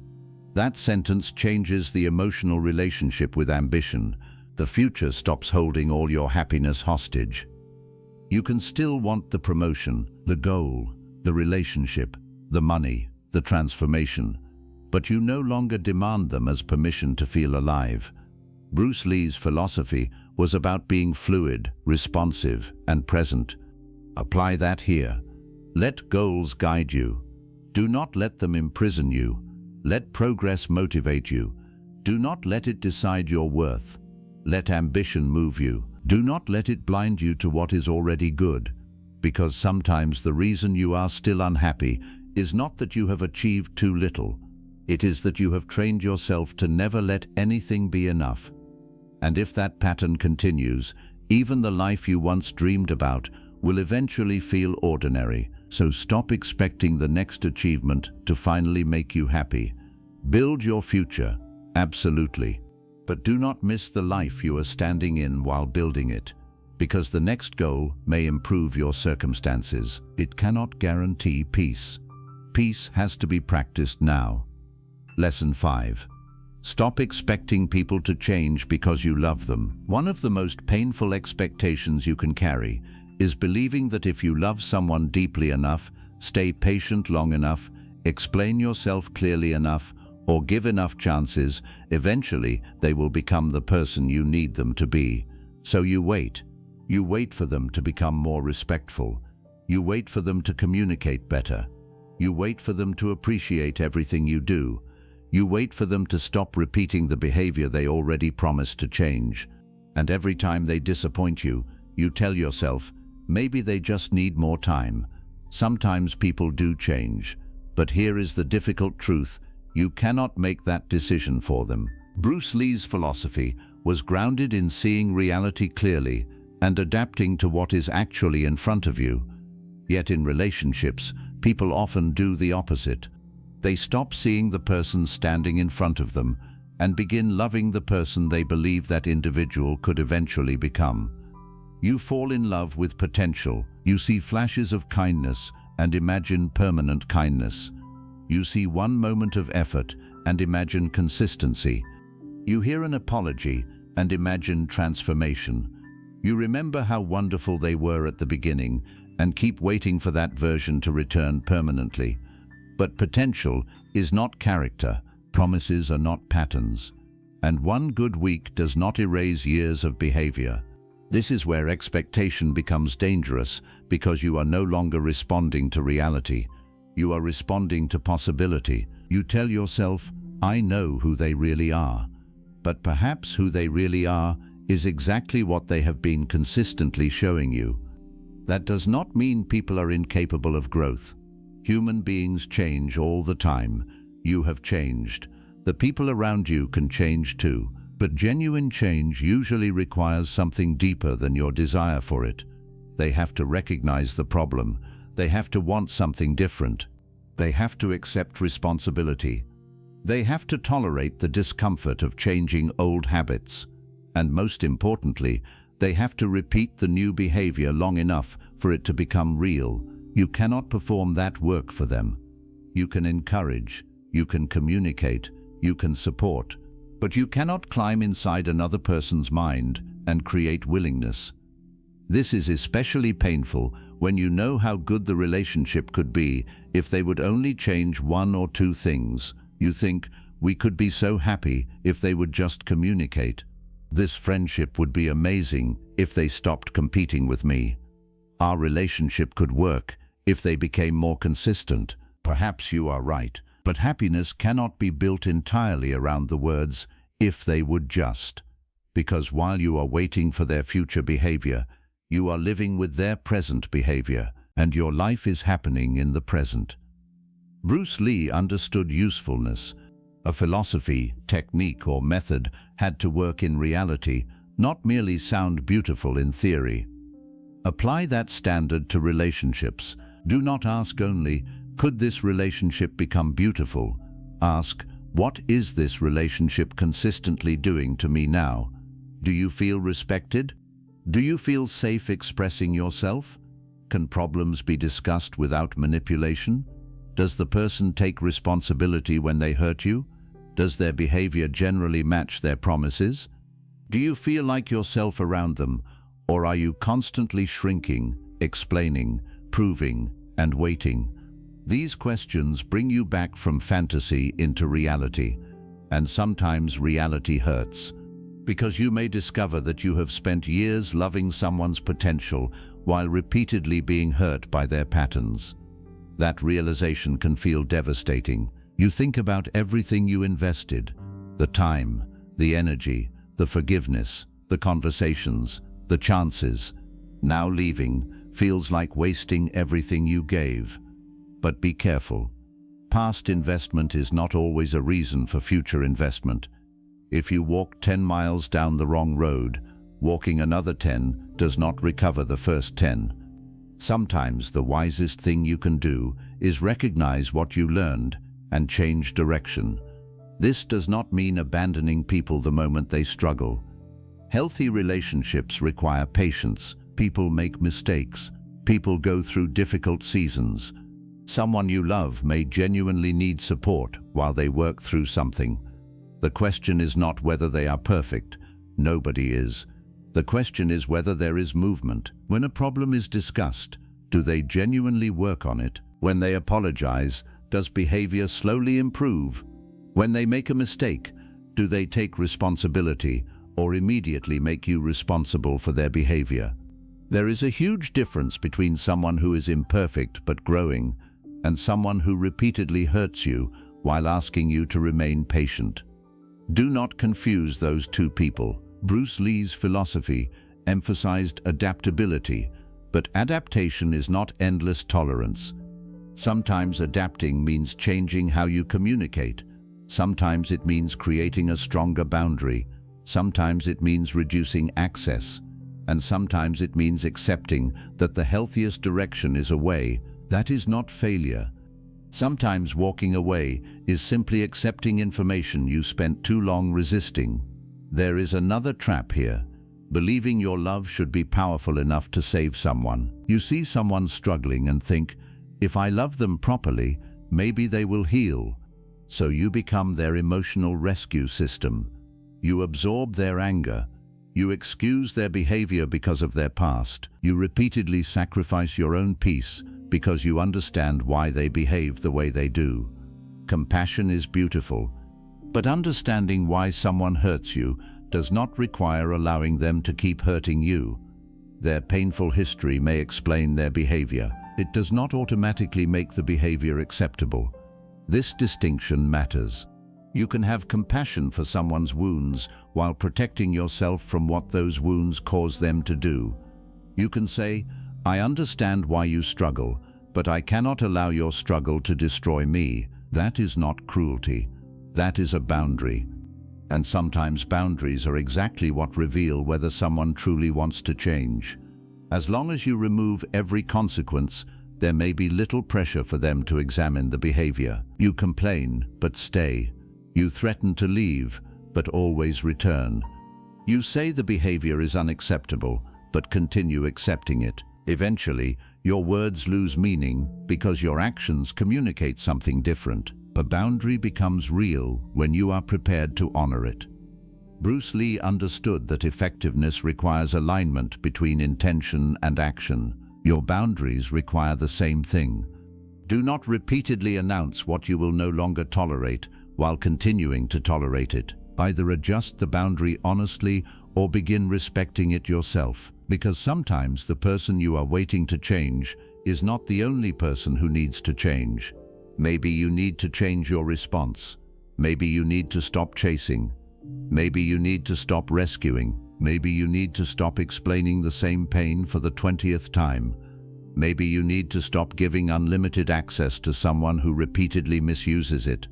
That sentence changes the emotional relationship with ambition. The future stops holding all your happiness hostage. You can still want the promotion, the goal, the relationship, the money, the transformation, but you no longer demand them as permission to feel alive. Bruce Lee's philosophy was about being fluid, responsive, and present. Apply that here. Let goals guide you. Do not let them imprison you. Let progress motivate you. Do not let it decide your worth. Let ambition move you. Do not let it blind you to what is already good. Because sometimes the reason you are still unhappy is not that you have achieved too little. It is that you have trained yourself to never let anything be enough. And if that pattern continues, even the life you once dreamed about will eventually feel ordinary. So stop expecting the next achievement to finally make you happy. Build your future, absolutely. But do not miss the life you are standing in while building it. Because the next goal may improve your circumstances, it cannot guarantee peace. Peace has to be practiced now. Lesson 5. Stop expecting people to change because you love them. One of the most painful expectations you can carry is believing that if you love someone deeply enough, stay patient long enough, explain yourself clearly enough, or give enough chances, eventually they will become the person you need them to be. So you wait. You wait for them to become more respectful. You wait for them to communicate better. You wait for them to appreciate everything you do. You wait for them to stop repeating the behavior they already promised to change. And every time they disappoint you, you tell yourself, maybe they just need more time. Sometimes people do change. But here is the difficult truth. You cannot make that decision for them. Bruce Lee's philosophy was grounded in seeing reality clearly and adapting to what is actually in front of you. Yet in relationships, people often do the opposite. They stop seeing the person standing in front of them and begin loving the person they believe that individual could eventually become. You fall in love with potential. You see flashes of kindness and imagine permanent kindness. You see one moment of effort and imagine consistency. You hear an apology and imagine transformation. You remember how wonderful they were at the beginning and keep waiting for that version to return permanently. But potential is not character, promises are not patterns, and one good week does not erase years of behavior. This is where expectation becomes dangerous because you are no longer responding to reality. You are responding to possibility. You tell yourself, I know who they really are. But perhaps who they really are is exactly what they have been consistently showing you. That does not mean people are incapable of growth. Human beings change all the time. You have changed. The people around you can change too. But genuine change usually requires something deeper than your desire for it. They have to recognize the problem. They have to want something different. They have to accept responsibility. They have to tolerate the discomfort of changing old habits. And most importantly, they have to repeat the new behavior long enough for it to become real. You cannot perform that work for them. You can encourage, you can communicate, you can support, but you cannot climb inside another person's mind and create willingness. This is especially painful when you know how good the relationship could be if they would only change one or two things. You think, we could be so happy if they would just communicate. This friendship would be amazing if they stopped competing with me. Our relationship could work if they became more consistent. Perhaps you are right, but happiness cannot be built entirely around the words, if they would just. Because while you are waiting for their future behavior, you are living with their present behavior, and your life is happening in the present. Bruce Lee understood usefulness. A philosophy, technique, or method had to work in reality, not merely sound beautiful in theory. Apply that standard to relationships. Do not ask only, could this relationship become beautiful? Ask, what is this relationship consistently doing to me now? Do you feel respected? Do you feel safe expressing yourself? Can problems be discussed without manipulation? Does the person take responsibility when they hurt you? Does their behavior generally match their promises? Do you feel like yourself around them, or are you constantly shrinking, explaining, proving, and waiting? These questions bring you back from fantasy into reality, and sometimes reality hurts, because you may discover that you have spent years loving someone's potential while repeatedly being hurt by their patterns. That realization can feel devastating. You think about everything you invested, the time, the energy, the forgiveness, the conversations, the chances. Now leaving feels like wasting everything you gave. But be careful. Past investment is not always a reason for future investment. If you walk 10 miles down the wrong road, walking another 10 does not recover the first 10. Sometimes the wisest thing you can do is recognize what you learned and change direction. This does not mean abandoning people the moment they struggle. Healthy relationships require patience. People make mistakes. People go through difficult seasons. Someone you love may genuinely need support while they work through something. The question is not whether they are perfect. Nobody is. The question is whether there is movement. When a problem is discussed, do they genuinely work on it? When they apologize, does behavior slowly improve? When they make a mistake, do they take responsibility or immediately make you responsible for their behavior? There is a huge difference between someone who is imperfect but growing and someone who repeatedly hurts you while asking you to remain patient. Do not confuse those two people. Bruce Lee's philosophy emphasized adaptability, but adaptation is not endless tolerance. Sometimes adapting means changing how you communicate. Sometimes it means creating a stronger boundary. Sometimes it means reducing access. And sometimes it means accepting that the healthiest direction is away. That is not failure. Sometimes walking away is simply accepting information you spent too long resisting. There is another trap here. Believing your love should be powerful enough to save someone. You see someone struggling and think, if I love them properly, maybe they will heal. So you become their emotional rescue system. You absorb their anger. You excuse their behavior because of their past. You repeatedly sacrifice your own peace because you understand why they behave the way they do. Compassion is beautiful, but understanding why someone hurts you does not require allowing them to keep hurting you. Their painful history may explain their behavior. It does not automatically make the behavior acceptable. This distinction matters. You can have compassion for someone's wounds while protecting yourself from what those wounds cause them to do. You can say, I understand why you struggle, but I cannot allow your struggle to destroy me. That is not cruelty. That is a boundary. And sometimes boundaries are exactly what reveal whether someone truly wants to change. As long as you remove every consequence, there may be little pressure for them to examine the behavior. You complain, but stay. You threaten to leave, but always return. You say the behavior is unacceptable, but continue accepting it. Eventually, your words lose meaning because your actions communicate something different. A boundary becomes real when you are prepared to honor it. Bruce Lee understood that effectiveness requires alignment between intention and action. Your boundaries require the same thing. Do not repeatedly announce what you will no longer tolerate while continuing to tolerate it. Either adjust the boundary honestly or begin respecting it yourself, because sometimes the person you are waiting to change is not the only person who needs to change. Maybe you need to change your response. Maybe you need to stop chasing. Maybe you need to stop rescuing. Maybe you need to stop explaining the same pain for the 20th time. Maybe you need to stop giving unlimited access to someone who repeatedly misuses it.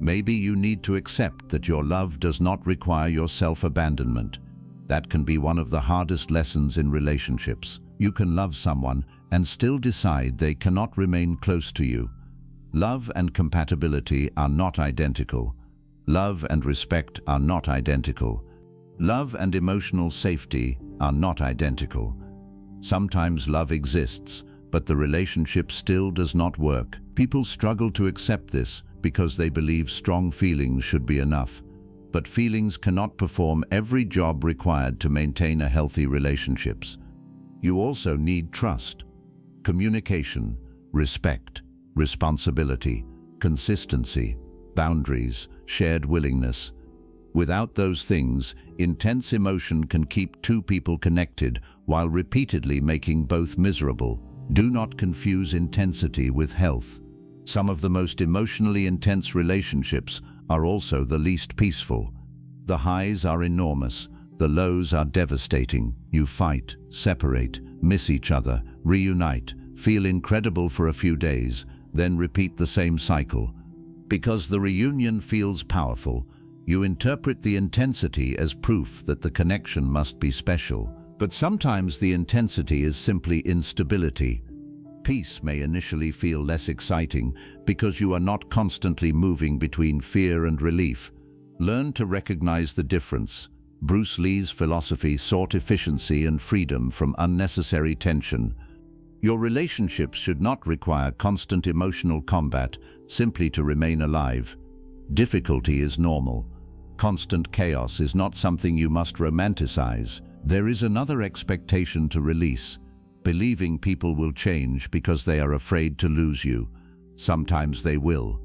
Maybe you need to accept that your love does not require your self-abandonment. That can be one of the hardest lessons in relationships. You can love someone and still decide they cannot remain close to you. Love and compatibility are not identical. Love and respect are not identical. Love and emotional safety are not identical. Sometimes love exists, but the relationship still does not work. People struggle to accept this because they believe strong feelings should be enough. But feelings cannot perform every job required to maintain a healthy relationships. You also need trust, communication, respect, responsibility, consistency, boundaries, shared willingness. Without those things, intense emotion can keep two people connected while repeatedly making both miserable. Do not confuse intensity with health. Some of the most emotionally intense relationships are also the least peaceful. The highs are enormous, the lows are devastating. You fight, separate, miss each other, reunite, feel incredible for a few days, then repeat the same cycle. Because the reunion feels powerful, you interpret the intensity as proof that the connection must be special. But sometimes the intensity is simply instability. Peace may initially feel less exciting because you are not constantly moving between fear and relief. Learn to recognize the difference. Bruce Lee's philosophy sought efficiency and freedom from unnecessary tension. Your relationships should not require constant emotional combat simply to remain alive. Difficulty is normal. Constant chaos is not something you must romanticize. There is another expectation to release. Believing people will change because they are afraid to lose you. Sometimes they will.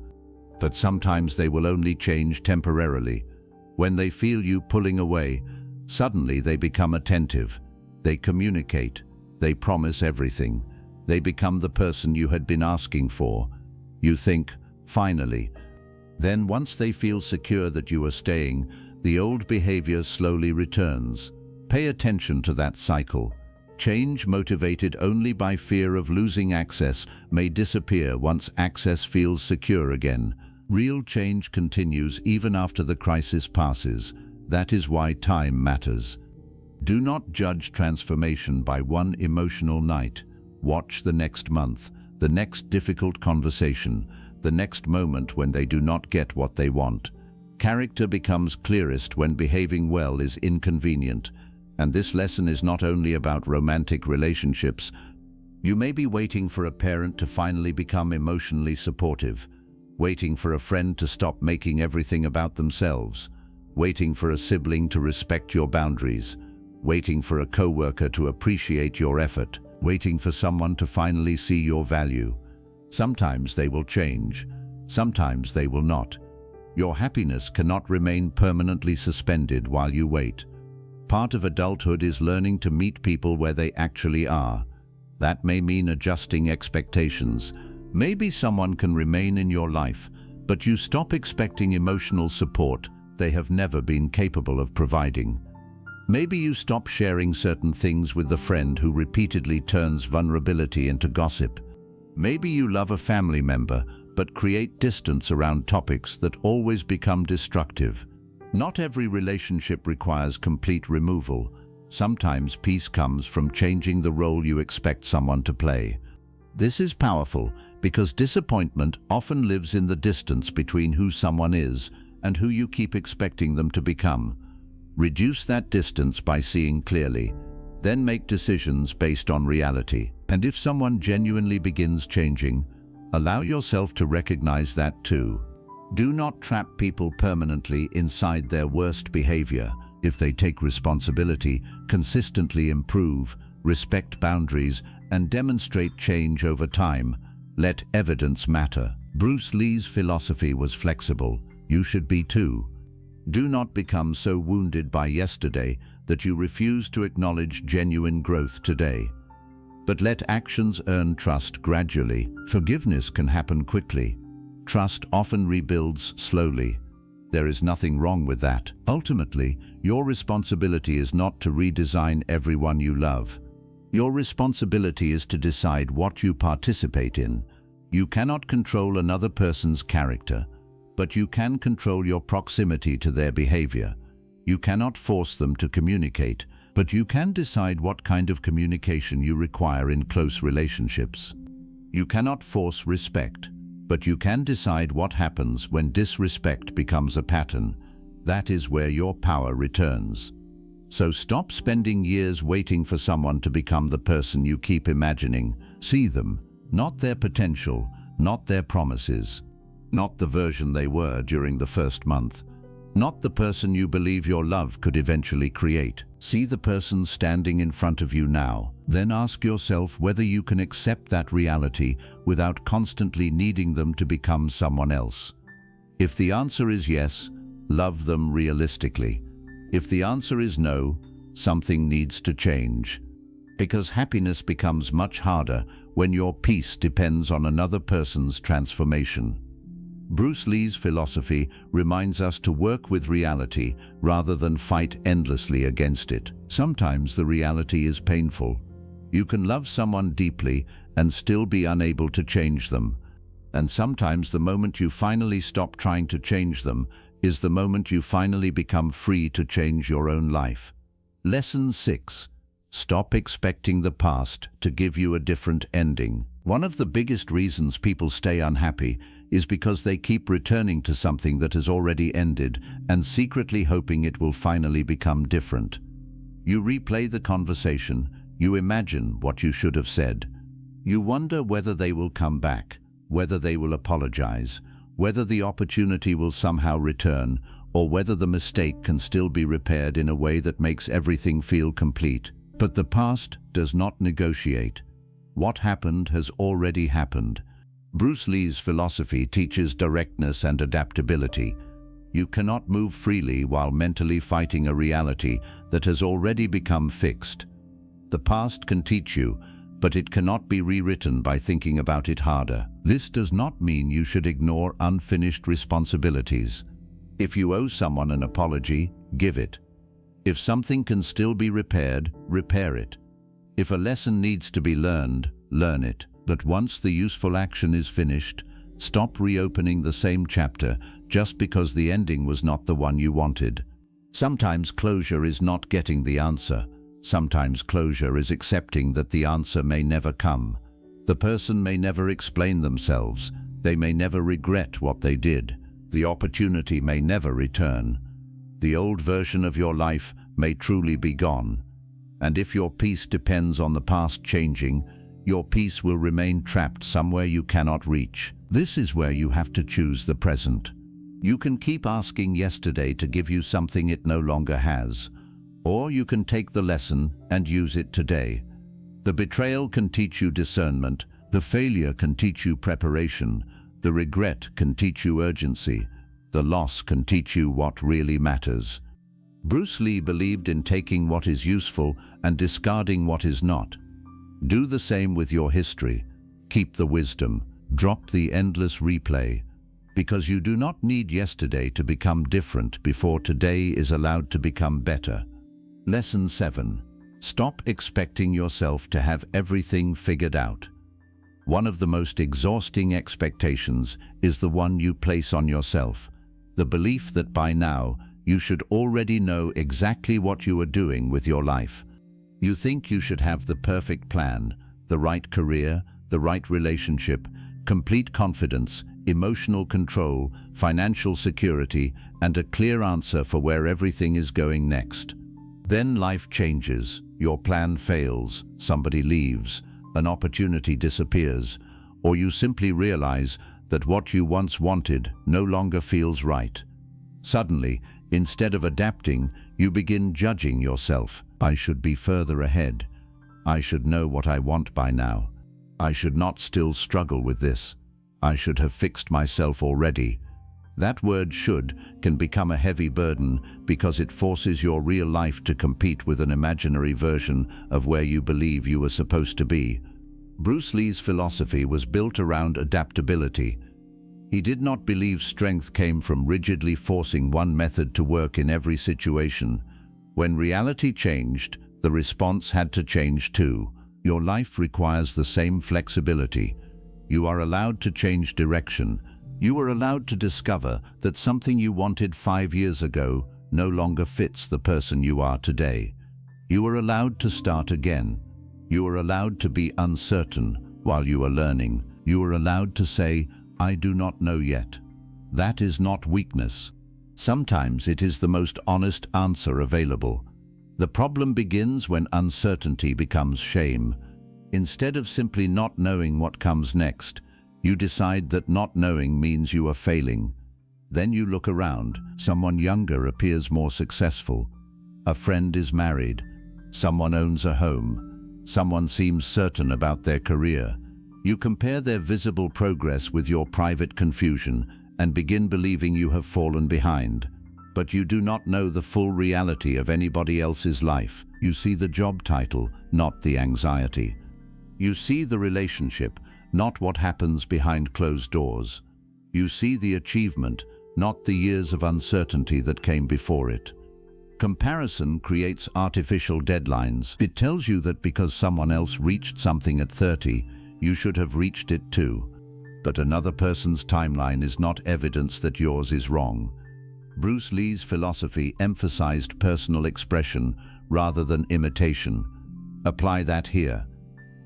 But sometimes they will only change temporarily. When they feel you pulling away, suddenly they become attentive. They communicate. They promise everything. They become the person you had been asking for. You think, finally. Then once they feel secure that you are staying, the old behavior slowly returns. Pay attention to that cycle. Change motivated only by fear of losing access may disappear once access feels secure again. Real change continues even after the crisis passes. That is why time matters. Do not judge transformation by one emotional night. Watch the next month, the next difficult conversation, the next moment when they do not get what they want. Character becomes clearest when behaving well is inconvenient. And this lesson is not only about romantic relationships. You may be waiting for a parent to finally become emotionally supportive, waiting for a friend to stop making everything about themselves, waiting for a sibling to respect your boundaries, waiting for a coworker to appreciate your effort, waiting for someone to finally see your value. Sometimes they will change, sometimes they will not. Your happiness cannot remain permanently suspended while you wait. Part of adulthood is learning to meet people where they actually are. That may mean adjusting expectations. Maybe someone can remain in your life, but you stop expecting emotional support they have never been capable of providing. Maybe you stop sharing certain things with the friend who repeatedly turns vulnerability into gossip. Maybe you love a family member, but create distance around topics that always become destructive. Not every relationship requires complete removal. Sometimes peace comes from changing the role you expect someone to play. This is powerful because disappointment often lives in the distance between who someone is and who you keep expecting them to become. Reduce that distance by seeing clearly, then make decisions based on reality. And if someone genuinely begins changing, allow yourself to recognize that too. Do not trap people permanently inside their worst behavior. If they take responsibility, consistently improve, respect boundaries, and demonstrate change over time, let evidence matter. Bruce Lee's philosophy was flexible. You should be too. Do not become so wounded by yesterday that you refuse to acknowledge genuine growth today. But let actions earn trust gradually. Forgiveness can happen quickly. Trust often rebuilds slowly. There is nothing wrong with that. Ultimately, your responsibility is not to redesign everyone you love. Your responsibility is to decide what you participate in. You cannot control another person's character, but you can control your proximity to their behavior. You cannot force them to communicate, but you can decide what kind of communication you require in close relationships. You cannot force respect, but you can decide what happens when disrespect becomes a pattern. That is where your power returns. So stop spending years waiting for someone to become the person you keep imagining. See them, not their potential, not their promises, not the version they were during the first month, not the person you believe your love could eventually create. See the person standing in front of you now. Then ask yourself whether you can accept that reality without constantly needing them to become someone else. If the answer is yes, love them realistically. If the answer is no, something needs to change. Because happiness becomes much harder when your peace depends on another person's transformation. Bruce Lee's philosophy reminds us to work with reality rather than fight endlessly against it. Sometimes the reality is painful. You can love someone deeply and still be unable to change them. And sometimes the moment you finally stop trying to change them is the moment you finally become free to change your own life. Lesson 6. Stop expecting the past to give you a different ending. One of the biggest reasons people stay unhappy is because they keep returning to something that has already ended and secretly hoping it will finally become different. You replay the conversation, you imagine what you should have said. You wonder whether they will come back, whether they will apologize, whether the opportunity will somehow return, or whether the mistake can still be repaired in a way that makes everything feel complete. But the past does not negotiate. What happened has already happened. Bruce Lee's philosophy teaches directness and adaptability. You cannot move freely while mentally fighting a reality that has already become fixed. The past can teach you, but it cannot be rewritten by thinking about it harder. This does not mean you should ignore unfinished responsibilities. If you owe someone an apology, give it. If something can still be repaired, repair it. If a lesson needs to be learned, learn it. But once the useful action is finished, stop reopening the same chapter just because the ending was not the one you wanted. Sometimes closure is not getting the answer. Sometimes closure is accepting that the answer may never come. The person may never explain themselves. They may never regret what they did. The opportunity may never return. The old version of your life may truly be gone. And if your peace depends on the past changing, your peace will remain trapped somewhere you cannot reach. This is where you have to choose the present. You can keep asking yesterday to give you something it no longer has, or you can take the lesson and use it today. The betrayal can teach you discernment, the failure can teach you preparation, the regret can teach you urgency, the loss can teach you what really matters. Bruce Lee believed in taking what is useful and discarding what is not. Do the same with your history. Keep the wisdom. Drop the endless replay. Because you do not need yesterday to become different before today is allowed to become better. Lesson 7. Stop expecting yourself to have everything figured out. One of the most exhausting expectations is the one you place on yourself. The belief that by now you should already know exactly what you are doing with your life. You think you should have the perfect plan, the right career, the right relationship, complete confidence, emotional control, financial security, and a clear answer for where everything is going next. Then life changes, your plan fails, somebody leaves, an opportunity disappears, or you simply realize that what you once wanted no longer feels right. Suddenly, instead of adapting, you begin judging yourself. I should be further ahead. I should know what I want by now. I should not still struggle with this. I should have fixed myself already. That word "should" can become a heavy burden because it forces your real life to compete with an imaginary version of where you believe you were supposed to be. Bruce Lee's philosophy was built around adaptability. He did not believe strength came from rigidly forcing one method to work in every situation. When reality changed, the response had to change too. Your life requires the same flexibility. You are allowed to change direction. You are allowed to discover that something you wanted 5 years ago no longer fits the person you are today. You are allowed to start again. You are allowed to be uncertain while you are learning. You are allowed to say, "I do not know yet." That is not weakness. Sometimes it is the most honest answer available. The problem begins when uncertainty becomes shame. Instead of simply not knowing what comes next, you decide that not knowing means you are failing. Then you look around. Someone younger appears more successful. A friend is married. Someone owns a home. Someone seems certain about their career. You compare their visible progress with your private confusion and begin believing you have fallen behind. But you do not know the full reality of anybody else's life. You see the job title, not the anxiety. You see the relationship, not what happens behind closed doors. You see the achievement, not the years of uncertainty that came before it. Comparison creates artificial deadlines. It tells you that because someone else reached something at 30, you should have reached it too. But another person's timeline is not evidence that yours is wrong. Bruce Lee's philosophy emphasized personal expression rather than imitation. Apply that here.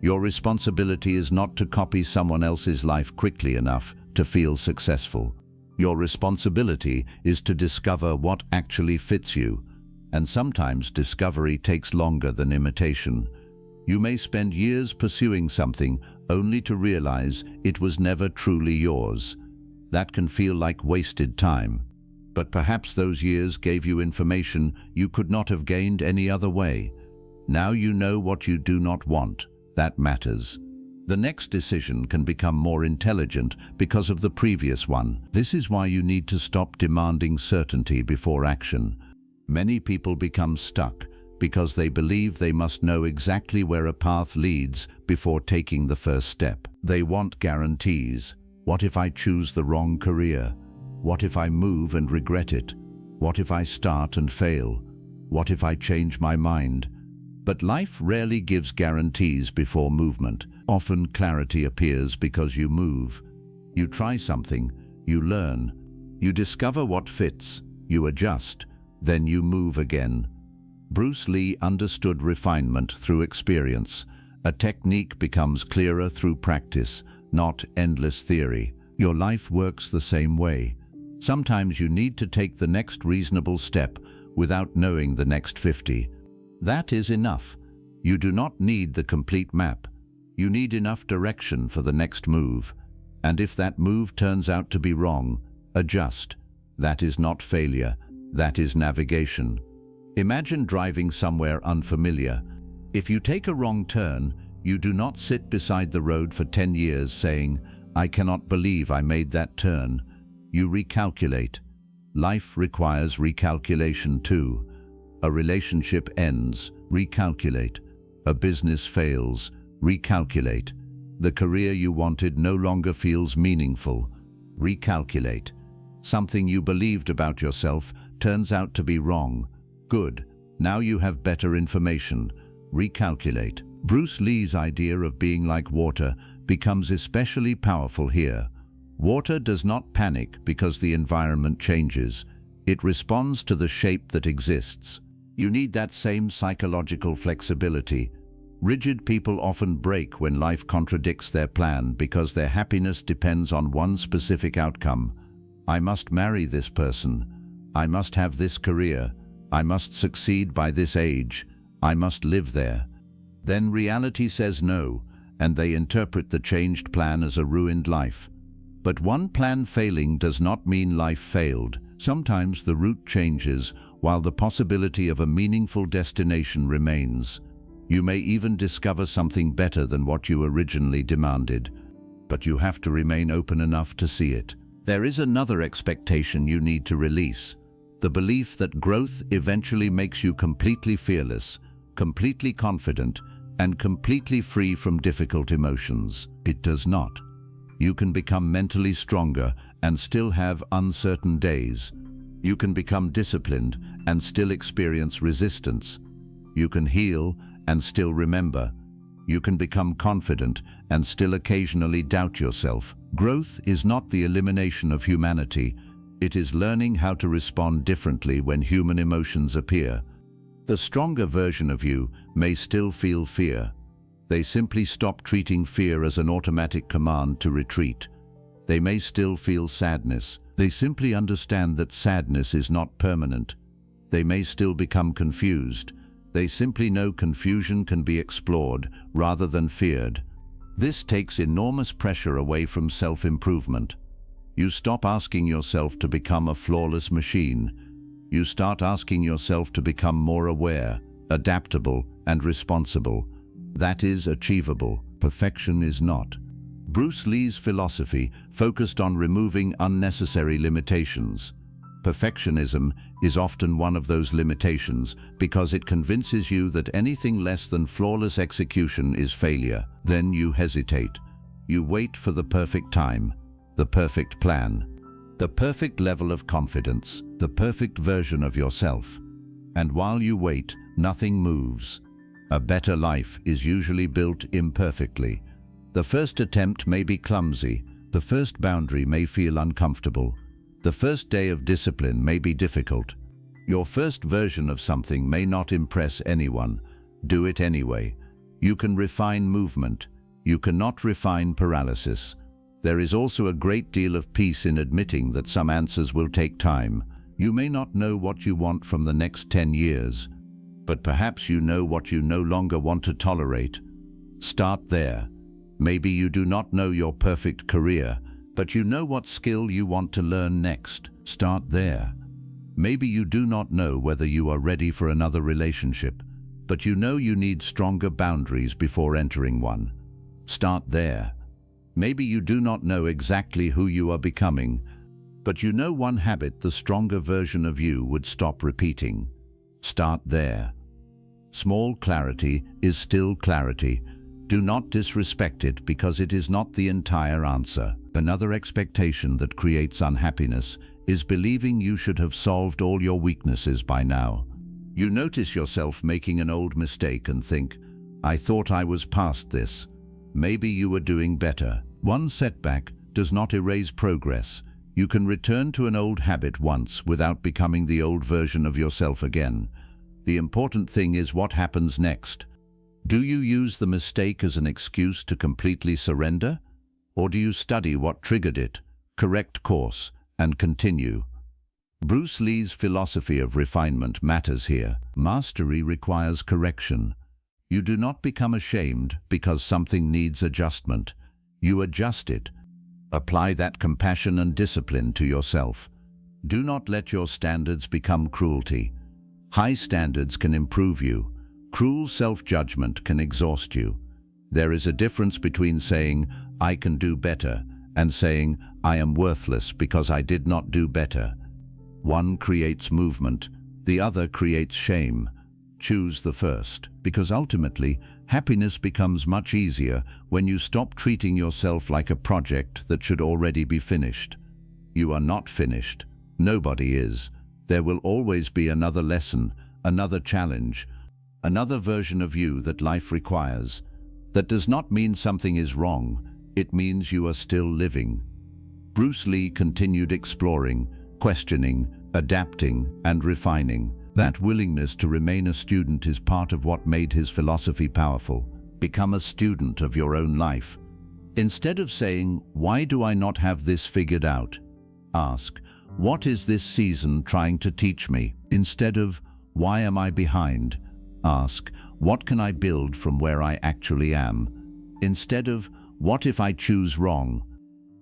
Your responsibility is not to copy someone else's life quickly enough to feel successful. Your responsibility is to discover what actually fits you, and sometimes discovery takes longer than imitation. You may spend years pursuing something only to realize it was never truly yours. That can feel like wasted time. But perhaps those years gave you information you could not have gained any other way. Now you know what you do not want. That matters. The next decision can become more intelligent because of the previous one. This is why you need to stop demanding certainty before action. Many people become stuck because they believe they must know exactly where a path leads before taking the first step. They want guarantees. What if I choose the wrong career? What if I move and regret it? What if I start and fail? What if I change my mind? But life rarely gives guarantees before movement. Often clarity appears because you move. You try something, you learn, you discover what fits, you adjust, then you move again. Bruce Lee understood refinement through experience. A technique becomes clearer through practice, not endless theory. Your life works the same way. Sometimes you need to take the next reasonable step without knowing the next 50. That is enough. You do not need the complete map. You need enough direction for the next move. And if that move turns out to be wrong, adjust. That is not failure. That is navigation. Imagine driving somewhere unfamiliar. If you take a wrong turn, you do not sit beside the road for 10 years saying, "I cannot believe I made that turn." You recalculate. Life requires recalculation too. A relationship ends, recalculate. A business fails, recalculate. The career you wanted no longer feels meaningful, recalculate. Something you believed about yourself turns out to be wrong. Good, now you have better information, recalculate. Bruce Lee's idea of being like water becomes especially powerful here. Water does not panic because the environment changes. It responds to the shape that exists. You need that same psychological flexibility. Rigid people often break when life contradicts their plan because their happiness depends on one specific outcome. I must marry this person. I must have this career. I must succeed by this age. I must live there. Then reality says no, and they interpret the changed plan as a ruined life. But one plan failing does not mean life failed. Sometimes the route changes, while the possibility of a meaningful destination remains. You may even discover something better than what you originally demanded, but you have to remain open enough to see it. There is another expectation you need to release: the belief that growth eventually makes you completely fearless, completely confident, and completely free from difficult emotions. It does not. You can become mentally stronger and still have uncertain days. You can become disciplined and still experience resistance. You can heal and still remember. You can become confident and still occasionally doubt yourself. Growth is not the elimination of humanity. It is learning how to respond differently when human emotions appear. The stronger version of you may still feel fear. They simply stop treating fear as an automatic command to retreat. They may still feel sadness. They simply understand that sadness is not permanent. They may still become confused. They simply know confusion can be explored rather than feared. This takes enormous pressure away from self-improvement. You stop asking yourself to become a flawless machine. You start asking yourself to become more aware, adaptable, and responsible. That is achievable. Perfection is not. Bruce Lee's philosophy focused on removing unnecessary limitations. Perfectionism is often one of those limitations because it convinces you that anything less than flawless execution is failure. Then you hesitate. You wait for the perfect time, the perfect plan, the perfect level of confidence, the perfect version of yourself. And while you wait, nothing moves. A better life is usually built imperfectly. The first attempt may be clumsy. The first boundary may feel uncomfortable. The first day of discipline may be difficult. Your first version of something may not impress anyone. Do it anyway. You can refine movement. You cannot refine paralysis. There is also a great deal of peace in admitting that some answers will take time. You may not know what you want from the next 10 years, but perhaps you know what you no longer want to tolerate. Start there. Maybe you do not know your perfect career, but you know what skill you want to learn next. Start there. Maybe you do not know whether you are ready for another relationship, but you know you need stronger boundaries before entering one. Start there. Maybe you do not know exactly who you are becoming, but you know one habit the stronger version of you would stop repeating. Start there. Small clarity is still clarity. Do not disrespect it because it is not the entire answer. Another expectation that creates unhappiness is believing you should have solved all your weaknesses by now. You notice yourself making an old mistake and think, I thought I was past this. Maybe you were doing better. One setback does not erase progress. You can return to an old habit once without becoming the old version of yourself again. The important thing is what happens next. Do you use the mistake as an excuse to completely surrender? Or do you study what triggered it, correct course, and continue? Bruce Lee's philosophy of refinement matters here. Mastery requires correction. You do not become ashamed because something needs adjustment. You adjust it. Apply that compassion and discipline to yourself. Do not let your standards become cruelty. High standards can improve you. Cruel self-judgment can exhaust you. There is a difference between saying, I can do better, and saying, I am worthless because I did not do better. One creates movement, the other creates shame. Choose the first, because ultimately, happiness becomes much easier when you stop treating yourself like a project that should already be finished. You are not finished. Nobody is. There will always be another lesson, another challenge, another version of you that life requires. That does not mean something is wrong. It means you are still living. Bruce Lee continued exploring, questioning, adapting, and refining. That willingness to remain a student is part of what made his philosophy powerful. Become a student of your own life. Instead of saying, "Why do I not have this figured out?" ask, "What is this season trying to teach me?" Instead of, "Why am I behind?" ask, "What can I build from where I actually am?" Instead of, "What if I choose wrong?"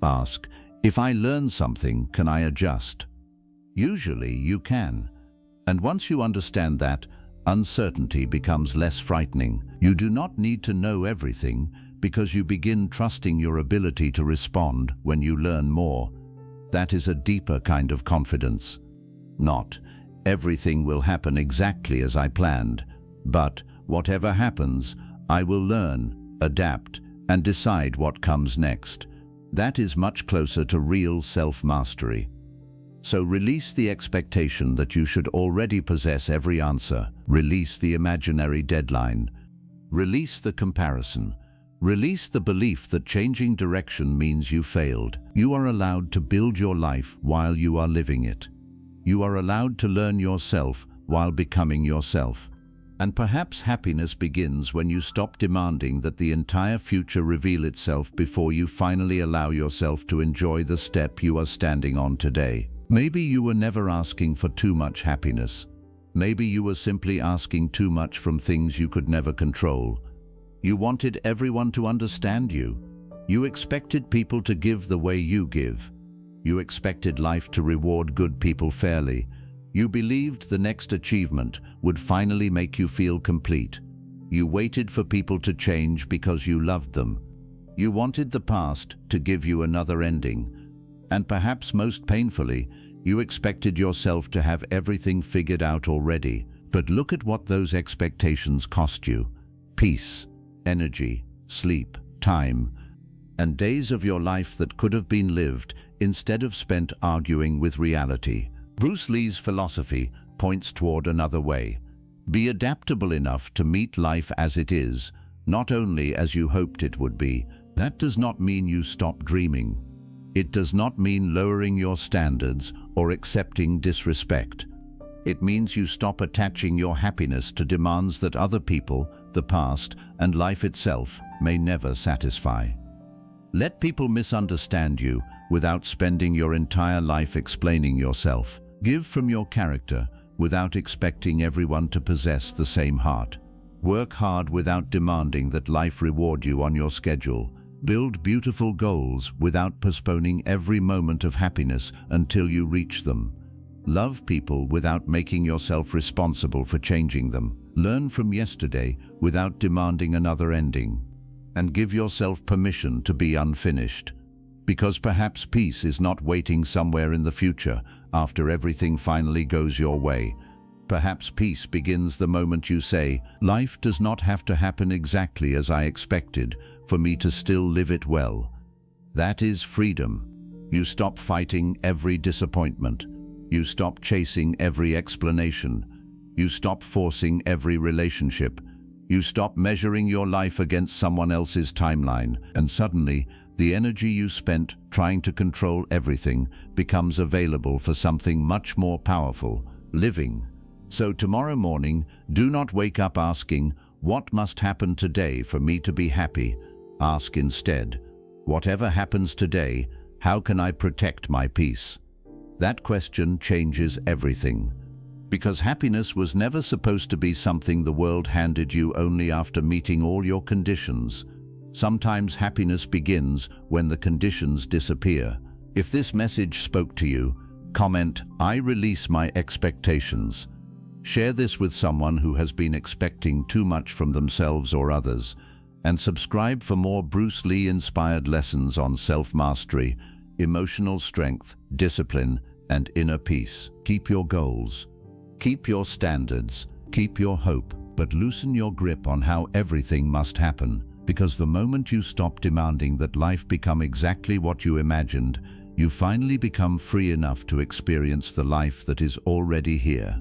ask, "If I learn something, can I adjust?" Usually you can. And once you understand that, uncertainty becomes less frightening. You do not need to know everything because you begin trusting your ability to respond when you learn more. That is a deeper kind of confidence. Not, "Everything will happen exactly as I planned," but, "Whatever happens, I will learn, adapt, and decide what comes next." That is much closer to real self-mastery. So release the expectation that you should already possess every answer. Release the imaginary deadline. Release the comparison. Release the belief that changing direction means you failed. You are allowed to build your life while you are living it. You are allowed to learn yourself while becoming yourself. And perhaps happiness begins when you stop demanding that the entire future reveal itself before you finally allow yourself to enjoy the step you are standing on today. Maybe you were never asking for too much happiness. Maybe you were simply asking too much from things you could never control. You wanted everyone to understand you. You expected people to give the way you give. You expected life to reward good people fairly. You believed the next achievement would finally make you feel complete. You waited for people to change because you loved them. You wanted the past to give you another ending. And perhaps most painfully, you expected yourself to have everything figured out already. But look at what those expectations cost you. Peace, energy, sleep, time, and days of your life that could have been lived instead of spent arguing with reality. Bruce Lee's philosophy points toward another way. Be adaptable enough to meet life as it is, not only as you hoped it would be. That does not mean you stop dreaming. It does not mean lowering your standards or accepting disrespect. It means you stop attaching your happiness to demands that other people, the past, and life itself may never satisfy. Let people misunderstand you without spending your entire life explaining yourself. Give from your character without expecting everyone to possess the same heart. Work hard without demanding that life reward you on your schedule. Build beautiful goals without postponing every moment of happiness until you reach them. Love people without making yourself responsible for changing them. Learn from yesterday without demanding another ending. And give yourself permission to be unfinished. Because perhaps peace is not waiting somewhere in the future after everything finally goes your way. Perhaps peace begins the moment you say, "Life does not have to happen exactly as I expected for me to still live it well." That is freedom. You stop fighting every disappointment. You stop chasing every explanation. You stop forcing every relationship. You stop measuring your life against someone else's timeline, and suddenly, the energy you spent trying to control everything becomes available for something much more powerful, living. So tomorrow morning, do not wake up asking, "What must happen today for me to be happy?" Ask instead, "Whatever happens today, how can I protect my peace?" That question changes everything. Because happiness was never supposed to be something the world handed you only after meeting all your conditions. Sometimes happiness begins when the conditions disappear. If this message spoke to you, comment, "I release my expectations." Share this with someone who has been expecting too much from themselves or others, and subscribe for more Bruce Lee-inspired lessons on self-mastery, emotional strength, discipline, and inner peace. Keep your goals. Keep your standards. Keep your hope, but loosen your grip on how everything must happen. Because the moment you stop demanding that life become exactly what you imagined, you finally become free enough to experience the life that is already here.